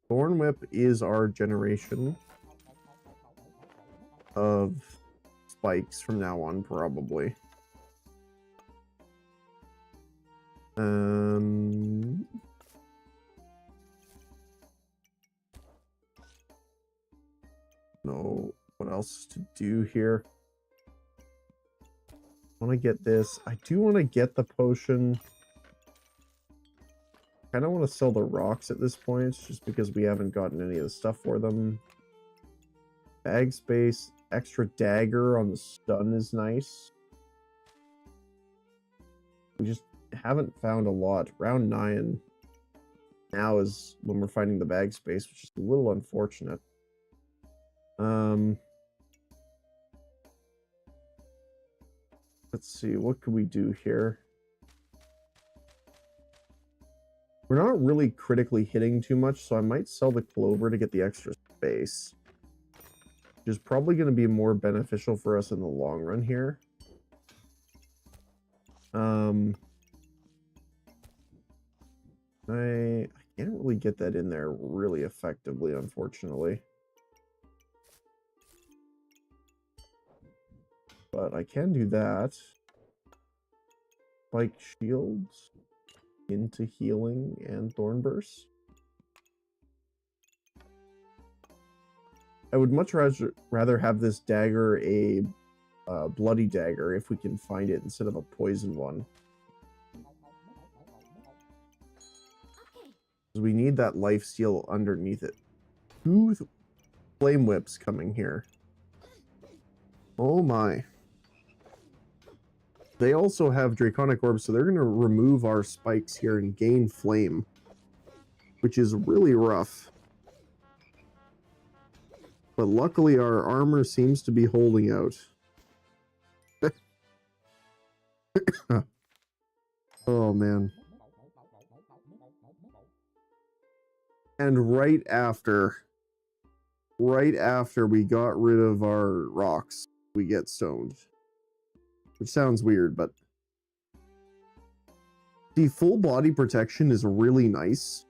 Thorn whip is our generation of spikes from now on, probably. No, what else to do here? I want to get this. I do want to get the potion. I kind of want to sell the rocks at this point, just because we haven't gotten any of the stuff for them. Bag space, extra dagger on the stun is nice. We just haven't found a lot. Round 9 now is when we're finding the bag space, which is a little unfortunate. Let's see, what can we do here? We're not really critically hitting too much, so I might sell the clover to get the extra space. Which is probably going to be more beneficial for us in the long run here. I can't really get that in there really effectively, unfortunately. But I can do that. Spike shields into healing and thorn burst. I would much rather have this dagger a bloody dagger if we can find it instead of a poison one. Because we need that lifesteal underneath it. 2 flame whips coming here. Oh my. They also have Draconic Orbs, so they're going to remove our spikes here and gain flame, which is really rough. But luckily our armor seems to be holding out. Oh man. And right after we got rid of our rocks, we get stoned. Which sounds weird, but the full body protection is really nice.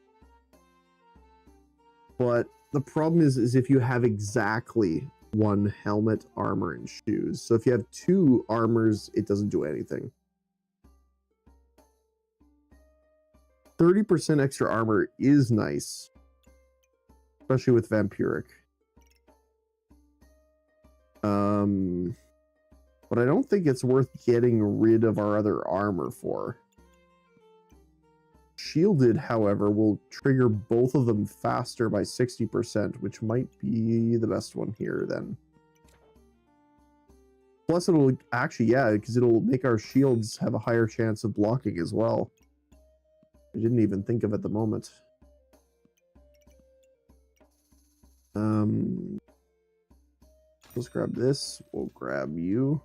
But the problem is if you have exactly 1 helmet, armor, and shoes. So if you have 2 armors, it doesn't do anything. 30% extra armor is nice, especially with Vampiric. But I don't think it's worth getting rid of our other armor for. Shielded, however, will trigger both of them faster by 60%, which might be the best one here then. Plus it'll actually, yeah, because it'll make our shields have a higher chance of blocking as well. I didn't even think of it at the moment. Let's grab this. We'll grab you.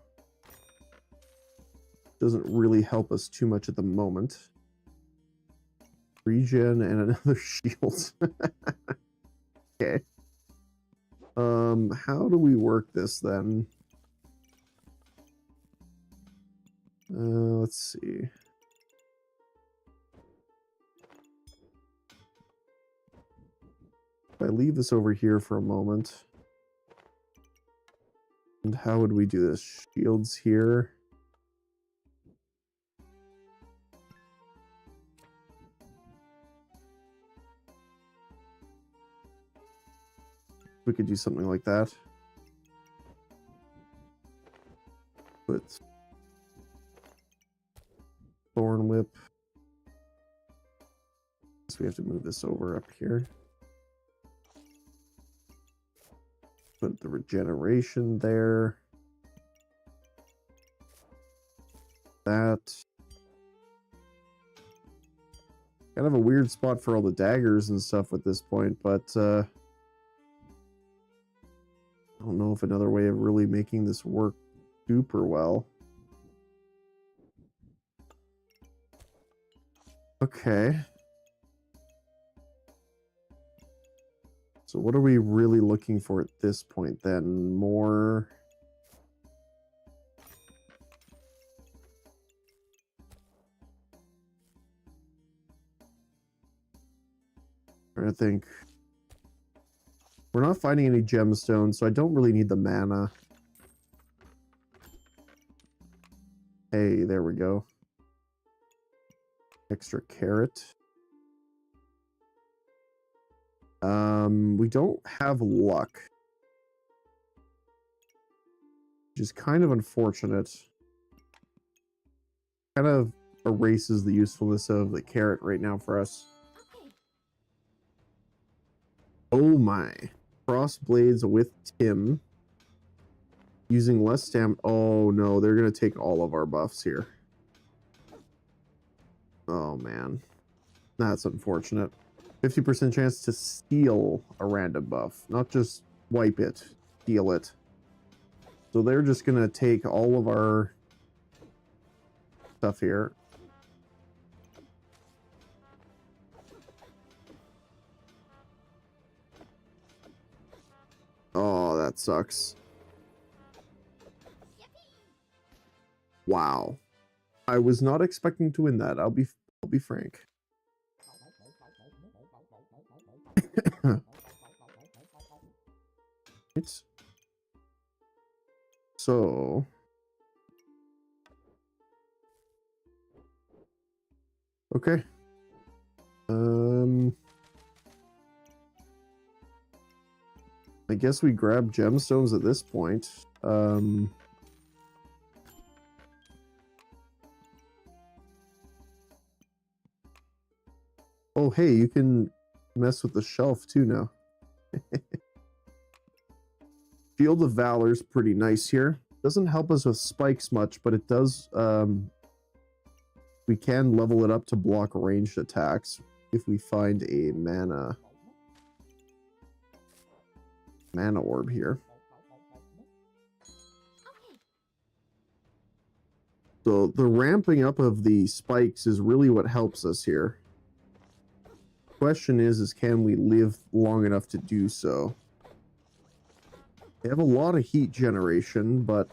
Doesn't really help us too much at the moment. Regen and another shield. Okay. How do we work this then? Let's see. If I leave this over here for a moment. And how would we do this? Shields here. We could do something like that. Put Thorn Whip. So we have to move this over up here. Put the regeneration there. That. Kind of a weird spot for all the daggers and stuff at this point, but I don't know if another way of really making this work super well. Okay. So what are we really looking for at this point then? More... I think we're not finding any gemstones, so I don't really need the mana. Hey, there we go. Extra carrot. We don't have luck, which is kind of unfortunate. Kind of erases the usefulness of the carrot right now for us. Okay. Oh my. Crossblades with Tim. Using less stamina. Oh no, they're going to take all of our buffs here. Oh man. That's unfortunate. 50% chance to steal a random buff. Not just wipe it. Steal it. So they're just going to take all of our stuff here. Oh, that sucks. Wow. I was not expecting to win that. I'll be frank. It's so okay. I guess we grab gemstones at this point. Oh, hey, you can mess with the shelf too now. Field of Valor is pretty nice here. Doesn't help us with spikes much, but it does. We can level it up to block ranged attacks if we find a mana orb here. Okay. So the ramping up of the spikes is really what helps us here. Question is can we live long enough to do so? They have a lot of heat generation, but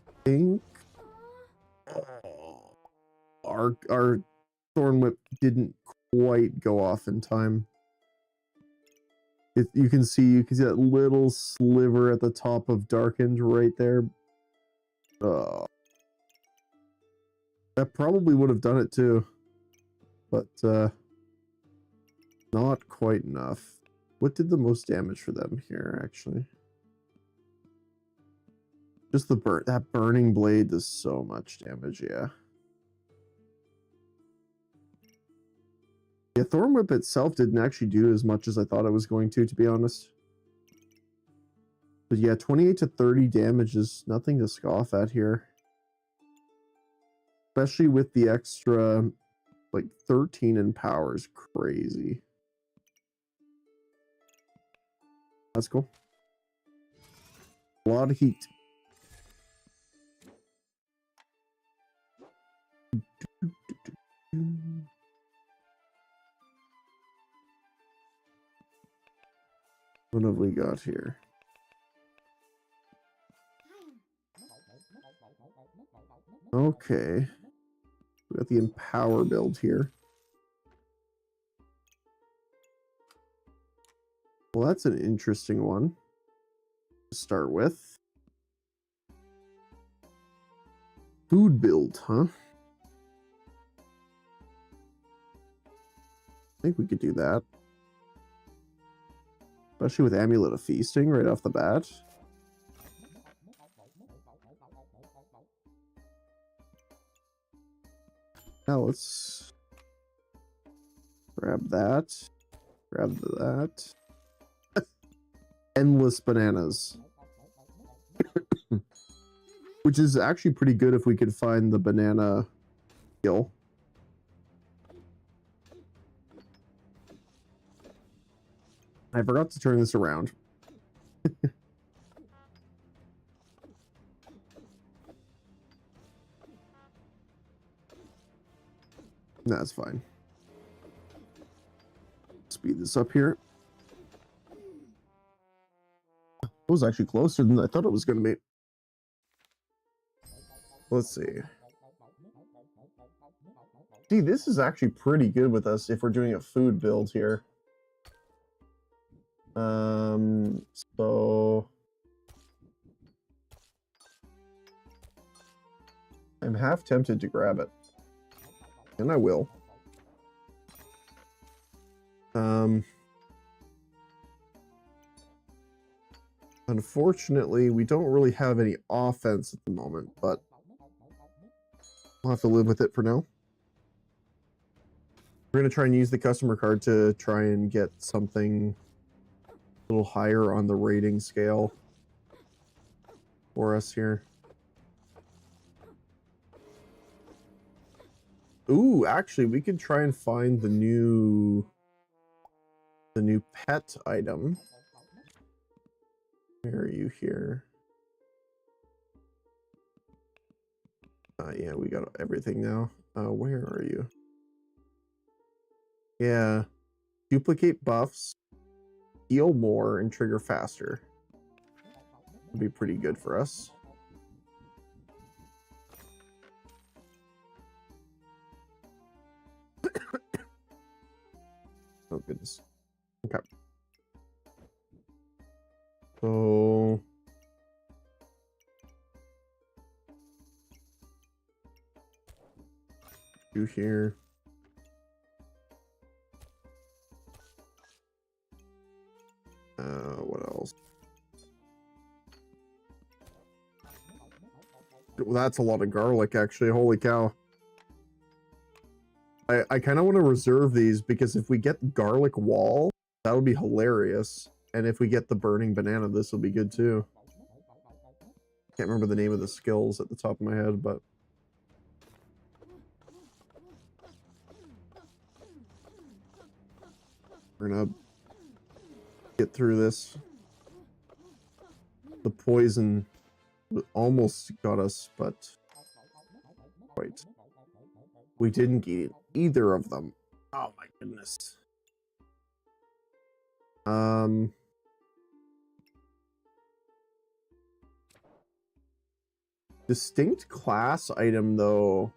I think our Thorn Whip didn't quite go off in time. You can see that little sliver at the top of Darkened right there. That probably would have done it too, but not quite enough. What did the most damage for them here, actually? Just that burning blade does so much damage, yeah. Yeah, Thorn Whip itself didn't actually do as much as I thought it was going to be honest. But yeah, 28 to 30 damage is nothing to scoff at here. Especially with the extra Like 13 in power is crazy. That's cool. A lot of heat. What have we got here? Okay. We got the Empower build here. Well, that's an interesting one to start with. Food build, huh? I think we could do that. Especially with Amulet of Feasting right off the bat. Now let's grab that. Grab that. Endless bananas. Which is actually pretty good if we could find the banana skill. I forgot to turn this around. That's fine. Speed this up here. It was actually closer than I thought it was going to be. Let's see. See, this is actually pretty good with us if we're doing a food build here. So I'm half tempted to grab it. And I will. Unfortunately, we don't really have any offense at the moment, but we'll have to live with it for now. We're going to try and use the customer card to try and get something a little higher on the rating scale for us here. Ooh, actually, we could try and find the new pet item. Where are you here? Yeah, we got everything now. Where are you? Yeah. Duplicate buffs, heal more, and trigger faster. Would be pretty good for us. Oh, goodness. Okay. So... do here. What else? Well, that's a lot of garlic, actually. Holy cow. I kind of want to reserve these because if we get garlic wall, that would be hilarious. And if we get the burning banana, this will be good too. Can't remember the name of the skills at the top of my head, but... we're gonna get through this. The poison almost got us, but... wait. We didn't get either of them. Oh my goodness. Distinct class item, though,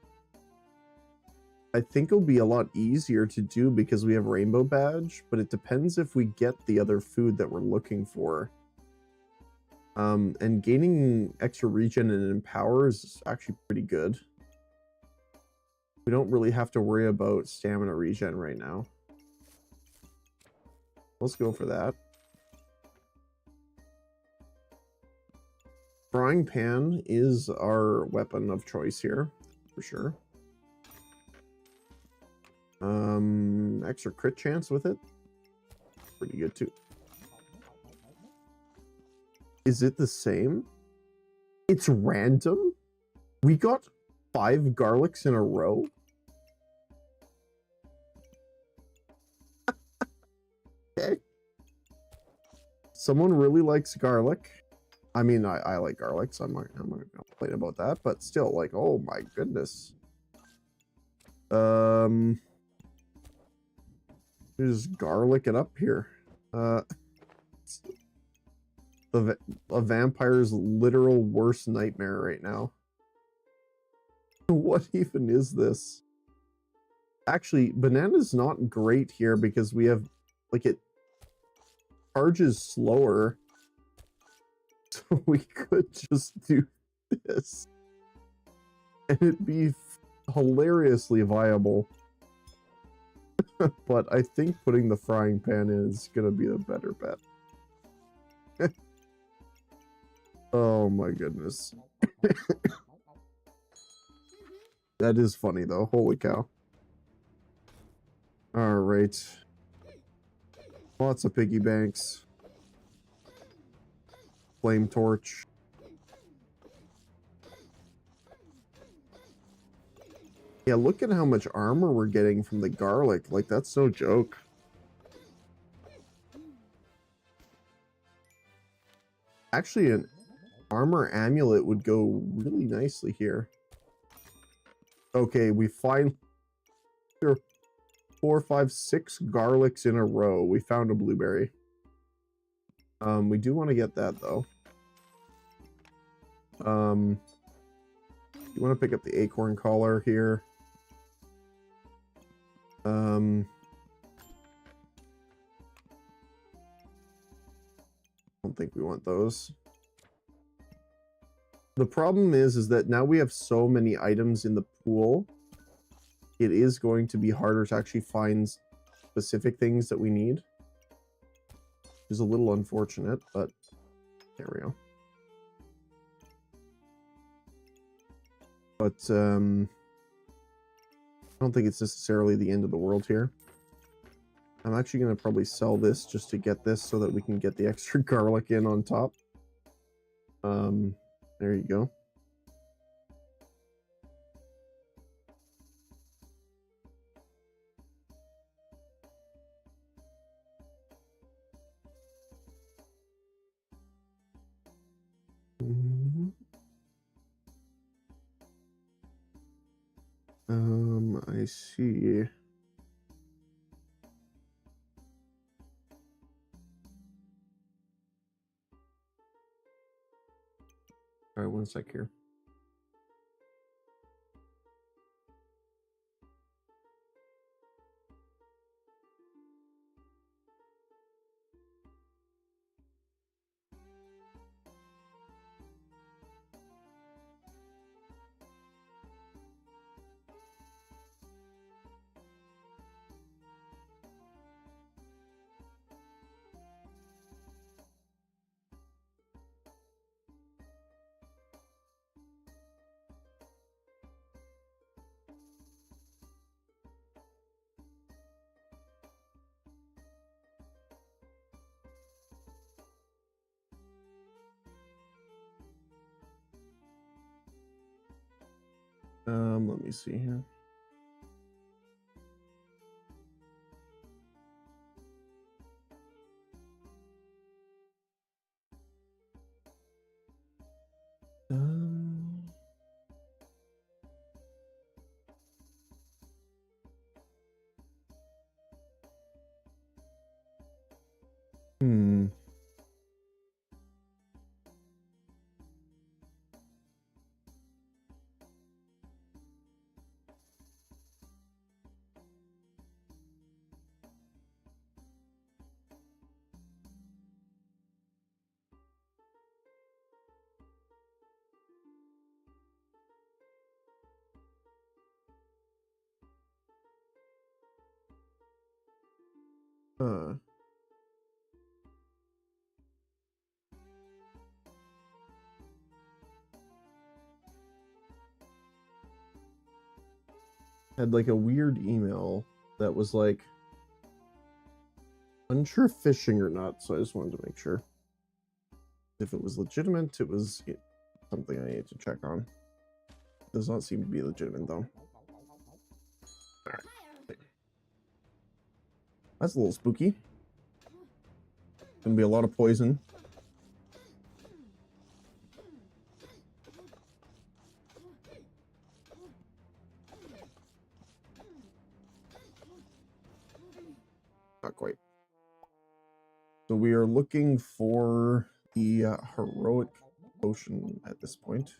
I think it'll be a lot easier to do because we have Rainbow Badge, but it depends if we get the other food that we're looking for. And gaining extra regen and empower is actually pretty good. We don't really have to worry about stamina regen right now. Let's go for that. Frying pan is our weapon of choice here, for sure. Extra crit chance with it. Pretty good too. Is it the same? It's random? We got 5 garlics in a row? someone really likes garlic. I mean, I like garlic, so I'm not gonna complain about that. But still, like, oh my goodness. Just garlic it up here. It's a vampire's literal worst nightmare right now. What even is this? Actually, banana's not great here because we have, like, it charges slower. So we could just do this. And it'd be hilariously viable. But I think putting the frying pan in is gonna be a better bet. Oh my goodness. That is funny though. Holy cow. Alright. Lots of piggy banks. Flame torch. Yeah, look at how much armor we're getting from the garlic. Like, that's no joke. Actually, an armor amulet would go really nicely here. Okay, we finally... 4, 5, 6 garlics in a row. We found a blueberry. We do want to get that, though. You want to pick up the acorn collar here. I don't think we want those. The problem is that now we have so many items in the pool, it is going to be harder to actually find specific things that we need. Which is a little unfortunate, but there we go. But I don't think it's necessarily the end of the world here. I'm actually going to probably sell this just to get this so that we can get the extra garlic in on top. There you go. I see. All right, one sec here. Let me see here. Hmm. Uh. Had like a weird email that was like unsure if phishing or not, so I just wanted to make sure if it was legitimate. It was something I need to check on. Does not seem to be legitimate though. Alright. That's a little spooky. gonna be a lot of poison. Not quite. So we are looking for the heroic potion at this point.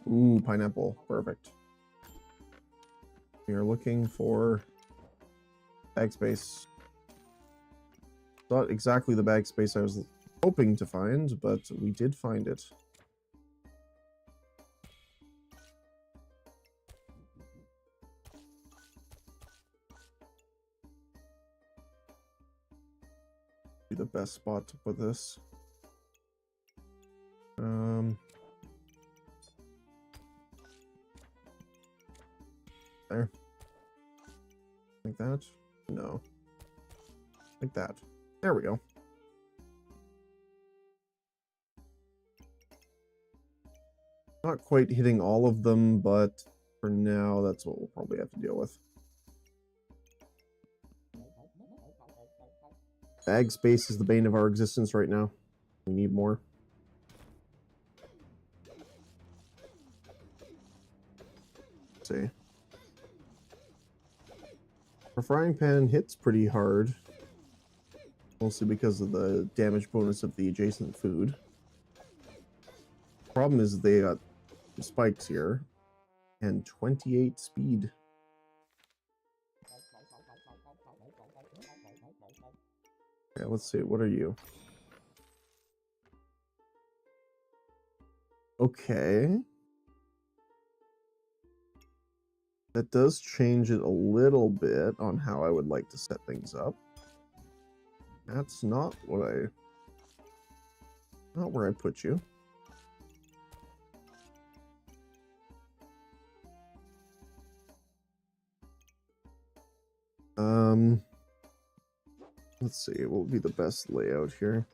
Ooh, pineapple. Perfect. We are looking for bag space. Not exactly the bag space I was hoping to find, but we did find it. Be the best spot to put this. There. Like that? No. Like that. There we go. Not quite hitting all of them, but for now, that's what we'll probably have to deal with. Bag space is the bane of our existence right now. We need more. Let's see. Our frying pan hits pretty hard. Mostly because of the damage bonus of the adjacent food. Problem is they got spikes here. And 28 speed. Okay, let's see. What are you? Okay. That does change it a little bit on how I would like to set things up. That's not where I put you. Let's see, what will be the best layout here?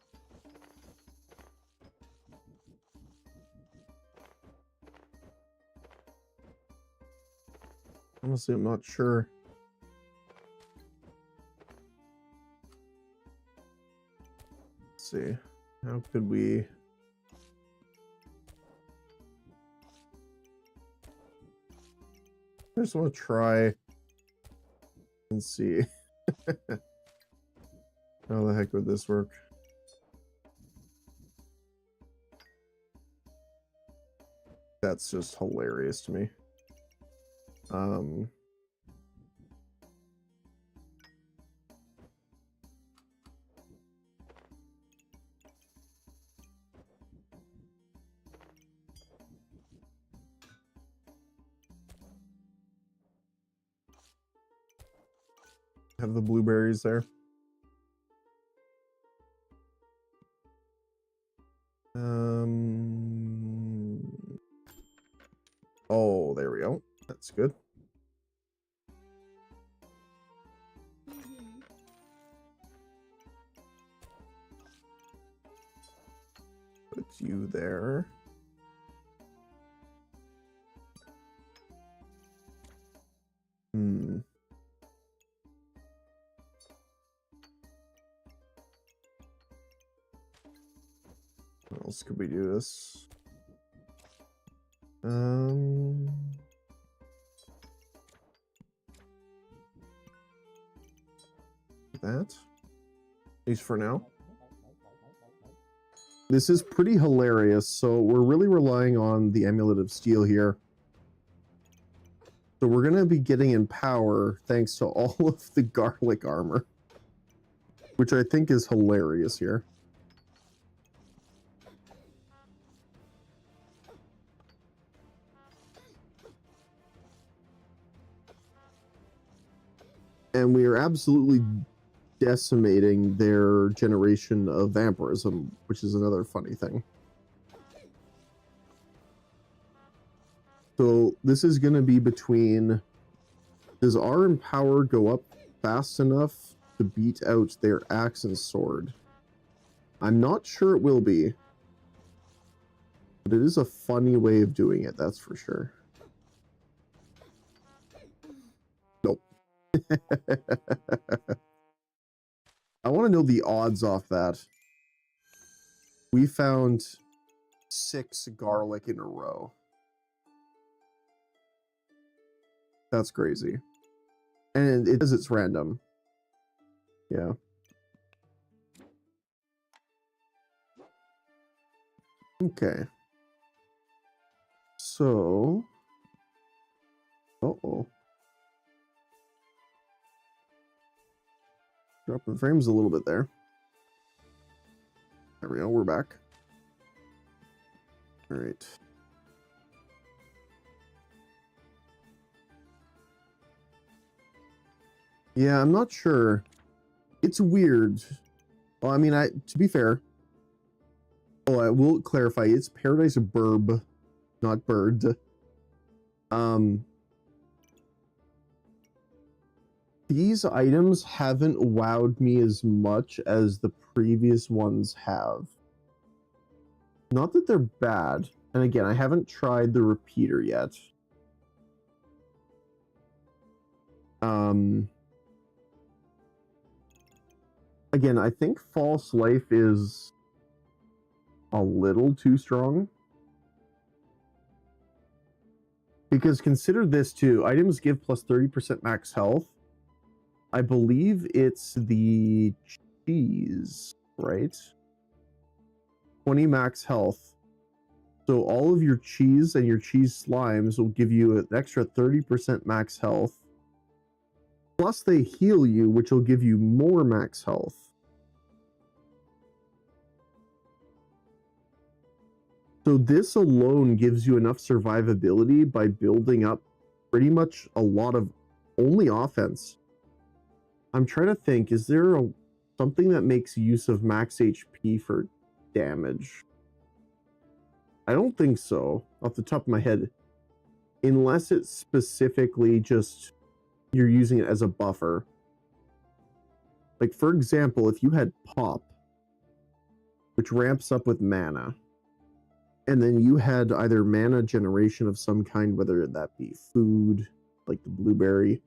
Honestly, I'm not sure. Let's see. How could we... I just want to try and see. How the heck would this work? That's just hilarious to me. Have the blueberries there. Oh, there we go. That's good. Put you there. What else could we do this? That. At least for now. This is pretty hilarious, so we're really relying on the Amulet of Steel here. So we're going to be getting in power thanks to all of the garlic armor, which I think is hilarious here. And we are absolutely decimating their generation of vampirism, which is another funny thing. So this is going to be between, does our Empower go up fast enough to beat out their axe and sword? I'm not sure it will be. But it is a funny way of doing it, that's for sure. Nope. I want to know the odds off that. We found 6 garlic in a row. That's crazy. And it says it's random. Yeah. Okay. So... Uh-oh. Dropping frames a little bit there. There we go, we're back. All right. Yeah, I'm not sure. It's weird. Well, I mean, to be fair, I will clarify, it's Paradise Burb, not Bird. These items haven't wowed me as much as the previous ones have. Not that they're bad. And again, I haven't tried the repeater yet. Again, I think False Life is a little too strong. Because consider this too. Items give plus 30% max health. I believe it's the cheese, right? 20 max health. So all of your cheese and your cheese slimes will give you an extra 30% max health. Plus they heal you, which will give you more max health. So this alone gives you enough survivability by building up pretty much a lot of only offense. I'm trying to think, is there something that makes use of max HP for damage? I don't think so, off the top of my head. Unless it's specifically just you're using it as a buffer. Like, for example, if you had Pop, which ramps up with mana, and then you had either mana generation of some kind, whether that be food, like the blueberry,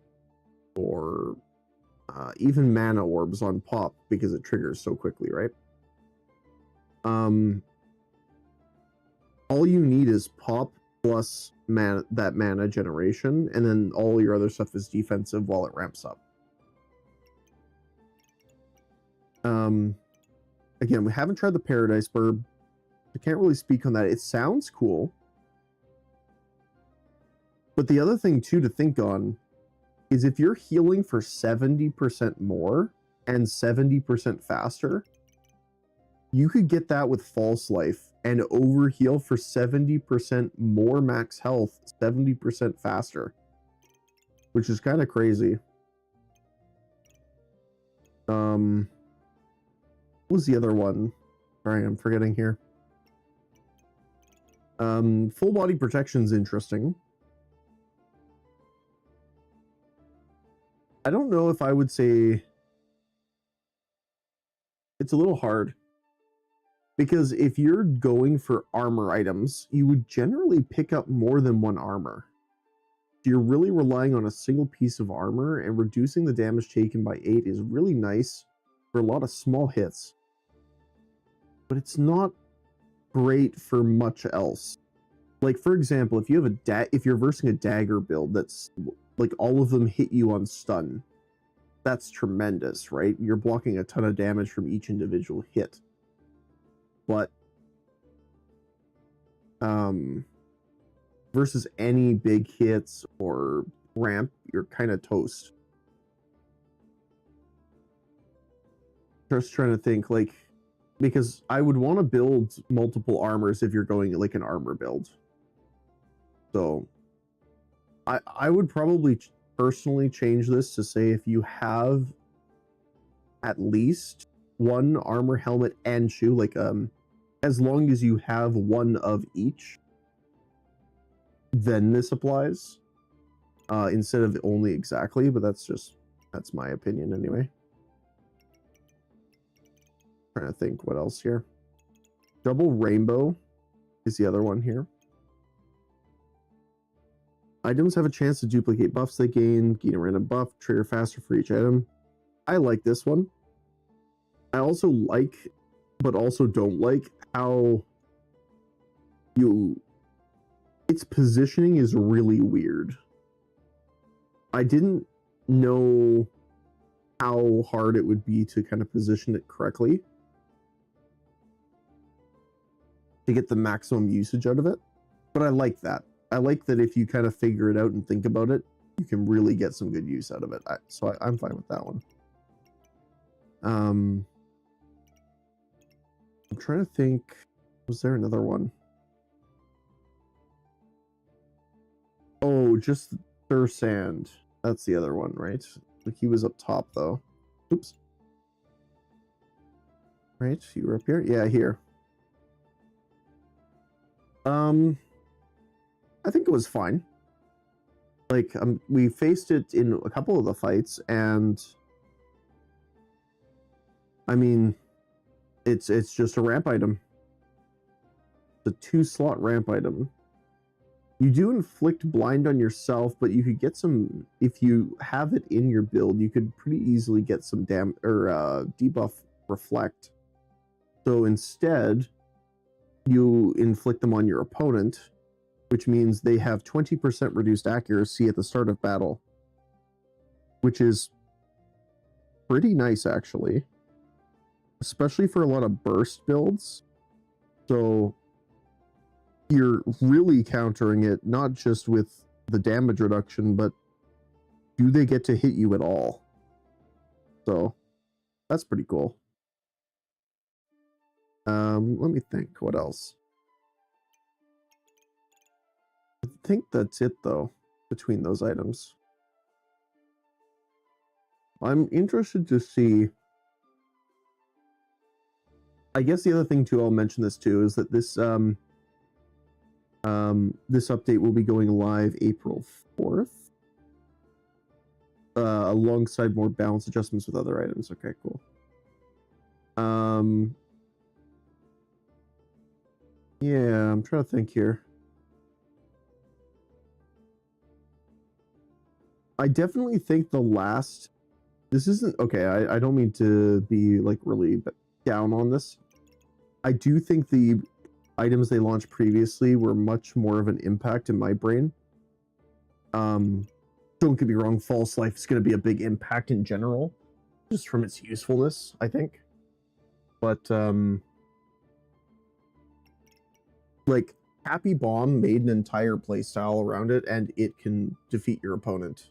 or even mana orbs on Pop, because it triggers so quickly, right? All you need is Pop plus that mana generation, and then all your other stuff is defensive while it ramps up. Again, we haven't tried the Paradise Burb. I can't really speak on that. It sounds cool. But the other thing, too, to think on is if you're healing for 70% more and 70% faster, you could get that with False Life and overheal for 70% more max health, 70% faster, which is kind of crazy. What was the other one? Sorry, I'm forgetting here. Full body protection's interesting. I don't know if I would say it's a little hard. Because if you're going for armor items, you would generally pick up more than one armor. You're really relying on a single piece of armor, and reducing the damage taken by 8 is really nice for a lot of small hits. But it's not great for much else. Like, for example, if you have if you're versing a dagger build that's like all of them hit you on stun, that's tremendous, right? You're blocking a ton of damage from each individual hit. But versus any big hits or ramp, you're kind of toast. Just trying to think, like, because I would want to build multiple armors if you're going like an armor build. So I would probably personally change this to say if you have at least one armor, helmet, and shoe, like as long as you have one of each, then this applies instead of only exactly. But that's my opinion anyway. Trying to think what else here. Double Rainbow is the other one here. Items have a chance to duplicate buffs they gain a random buff, trigger faster for each item. I like this one. I also like, but also don't like, how its positioning is really weird. I didn't know how hard it would be to kind of position it correctly to get the maximum usage out of it. But I like that. I like that if you kind of figure it out and think about it, you can really get some good use out of it. So I'm fine with that one. I'm trying to think, was there another one? Oh, just Sir Sand. That's the other one, right? Like he was up top though. Oops. Right, you were up here? Yeah, here. I think it was fine. Like, we faced it in a couple of the fights, and I mean, it's just a ramp item. It's a 2-slot ramp item. You do inflict blind on yourself, but you could get some, if you have it in your build, you could pretty easily get some debuff reflect. So instead, you inflict them on your opponent, which means they have 20% reduced accuracy at the start of battle, which is pretty nice, actually, especially for a lot of burst builds. So you're really countering it, not just with the damage reduction, but do they get to hit you at all? So that's pretty cool. Let me think, what else? I think that's it, though, between those items. I'm interested to see. I guess the other thing, too, I'll mention this, too, is that this this update will be going live April 4th. Alongside more balance adjustments with other items. Okay, cool. Yeah, I'm trying to think here. I definitely think the last... This isn't... Okay, I don't mean to be, like, really down on this. I do think the items they launched previously were much more of an impact in my brain. Don't get me wrong, False Life is going to be a big impact in general, just from its usefulness, I think. But, like, Happy Bomb made an entire playstyle around it, and it can defeat your opponent.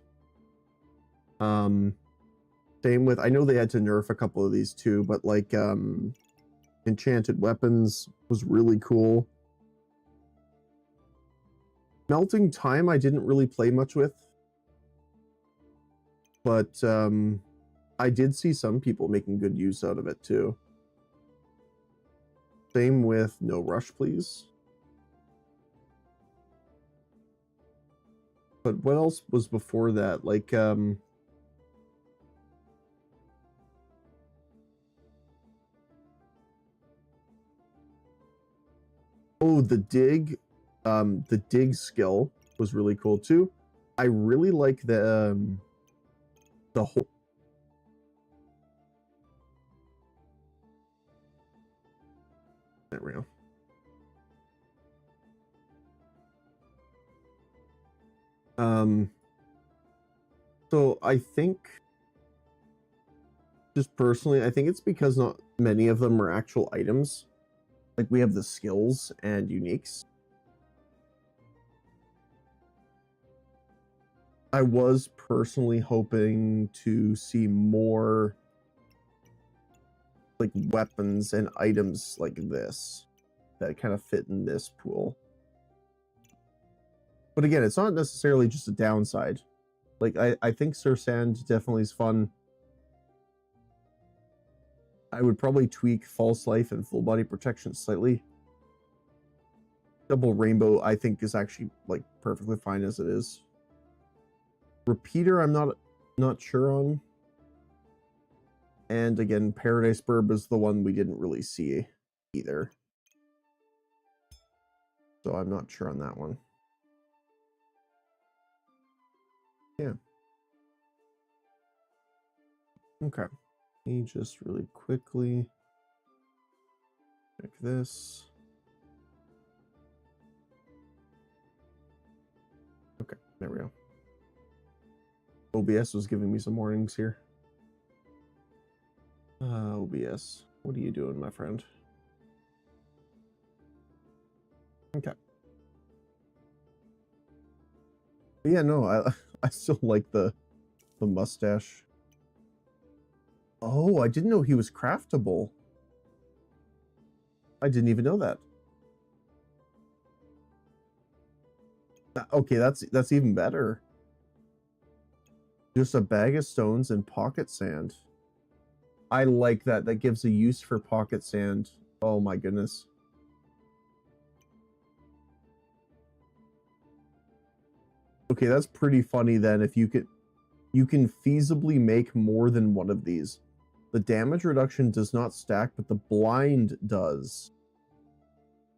Same with, I know they had to nerf a couple of these too, but like, Enchanted Weapons was really cool. Melting Time I didn't really play much with, but I did see some people making good use out of it too. Same with No Rush Please. But what else was before that? Like, oh, the dig skill was really cool too. I really like the whole... There we go. So I think, just personally, I think it's because not many of them are actual items. Like, we have the skills and uniques. I was personally hoping to see more, like, weapons and items like this that kind of fit in this pool. But again, it's not necessarily just a downside. Like, I think Sir Sand definitely is fun. I would probably tweak False Life and Full Body Protection slightly. Double Rainbow, I think, is actually, like, perfectly fine as it is. Repeater, I'm not sure on. And again, Paradise Burb is the one we didn't really see either. So I'm not sure on that one. Yeah. Okay. Let me just really quickly check this. Okay, there we go. OBS was giving me some warnings here. OBS, what are you doing, my friend? Okay. But yeah, no, I still like the mustache. Oh, I didn't know he was craftable. I didn't even know that. Okay, that's even better. Just a bag of stones and pocket sand. I like that. That gives a use for pocket sand. Oh my goodness. Okay, that's pretty funny then. If you can feasibly make more than one of these. The damage reduction does not stack, but the blind does.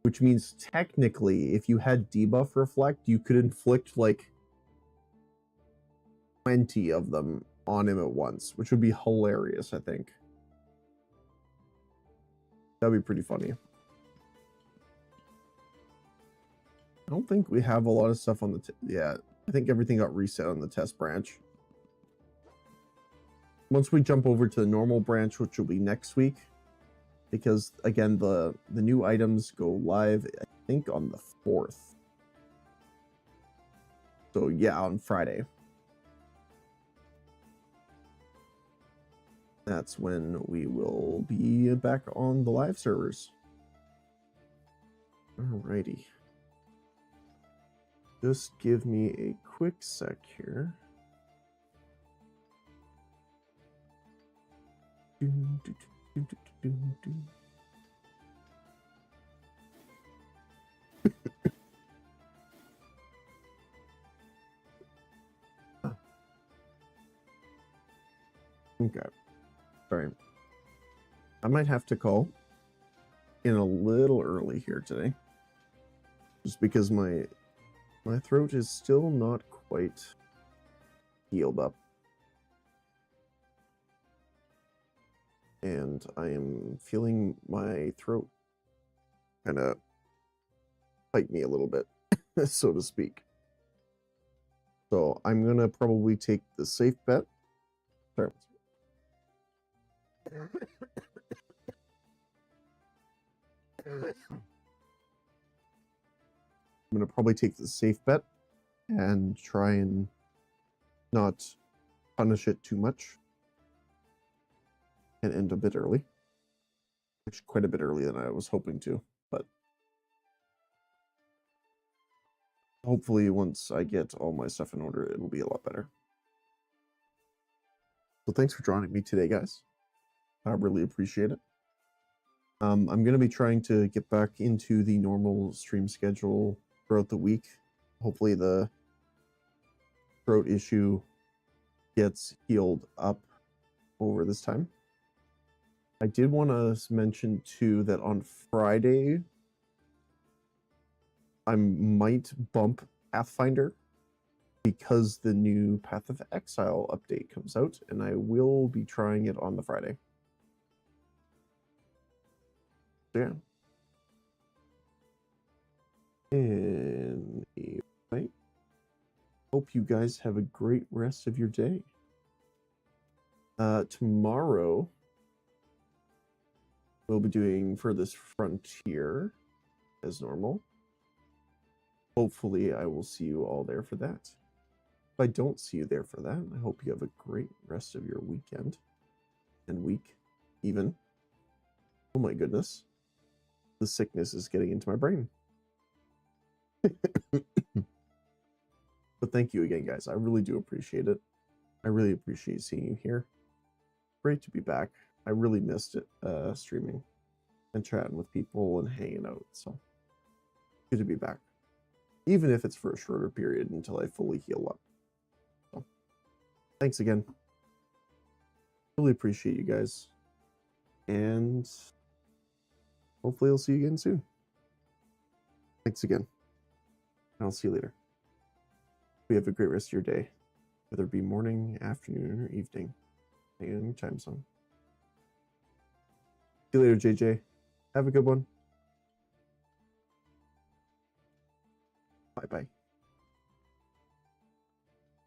Which means technically, if you had debuff reflect, you could inflict like 20 of them on him at once, which would be hilarious, I think. That'd be pretty funny. I don't think we have a lot of stuff on the... yeah, I think everything got reset on the test branch. Once we jump over to the normal branch, which will be next week, because again, the new items go live, I think, on the 4th. So yeah, on Friday. That's when we will be back on the live servers. Alrighty. Just give me a quick sec here. Okay. Sorry. I might have to call in a little early here today. Just because my throat is still not quite healed up. And I am feeling my throat kind of bite me a little bit, so to speak. So I'm going to probably take the safe bet. Sorry. I'm going to probably take the safe bet and try and not punish it too much and end a bit early. Actually, quite a bit earlier than I was hoping to, but hopefully once I get all my stuff in order, it'll be a lot better. So thanks for joining me today, guys. I really appreciate it. I'm going to be trying to get back into the normal stream schedule throughout the week. Hopefully the throat issue gets healed up over this time. I did want to mention too that on Friday I might bump Pathfinder because the new Path of Exile update comes out, and I will be trying it on the Friday. Yeah. Anyway, hope you guys have a great rest of your day. Tomorrow we'll be doing Furthest Frontier as normal. Hopefully I will see you all there for that. If I don't see you there for that, I hope you have a great rest of your weekend and week even. Oh my goodness. The sickness is getting into my brain. But thank you again, guys. I really do appreciate it. I really appreciate seeing you here. Great to be back. I really missed it, streaming and chatting with people and hanging out. So good to be back. Even if it's for a shorter period until I fully heal up. So, thanks again. Really appreciate you guys. And hopefully I'll see you again soon. Thanks again. I'll see you later. We have a great rest of your day, whether it be morning, afternoon, or evening, depending on your time zone. See you later, JJ. Have a good one. Bye bye.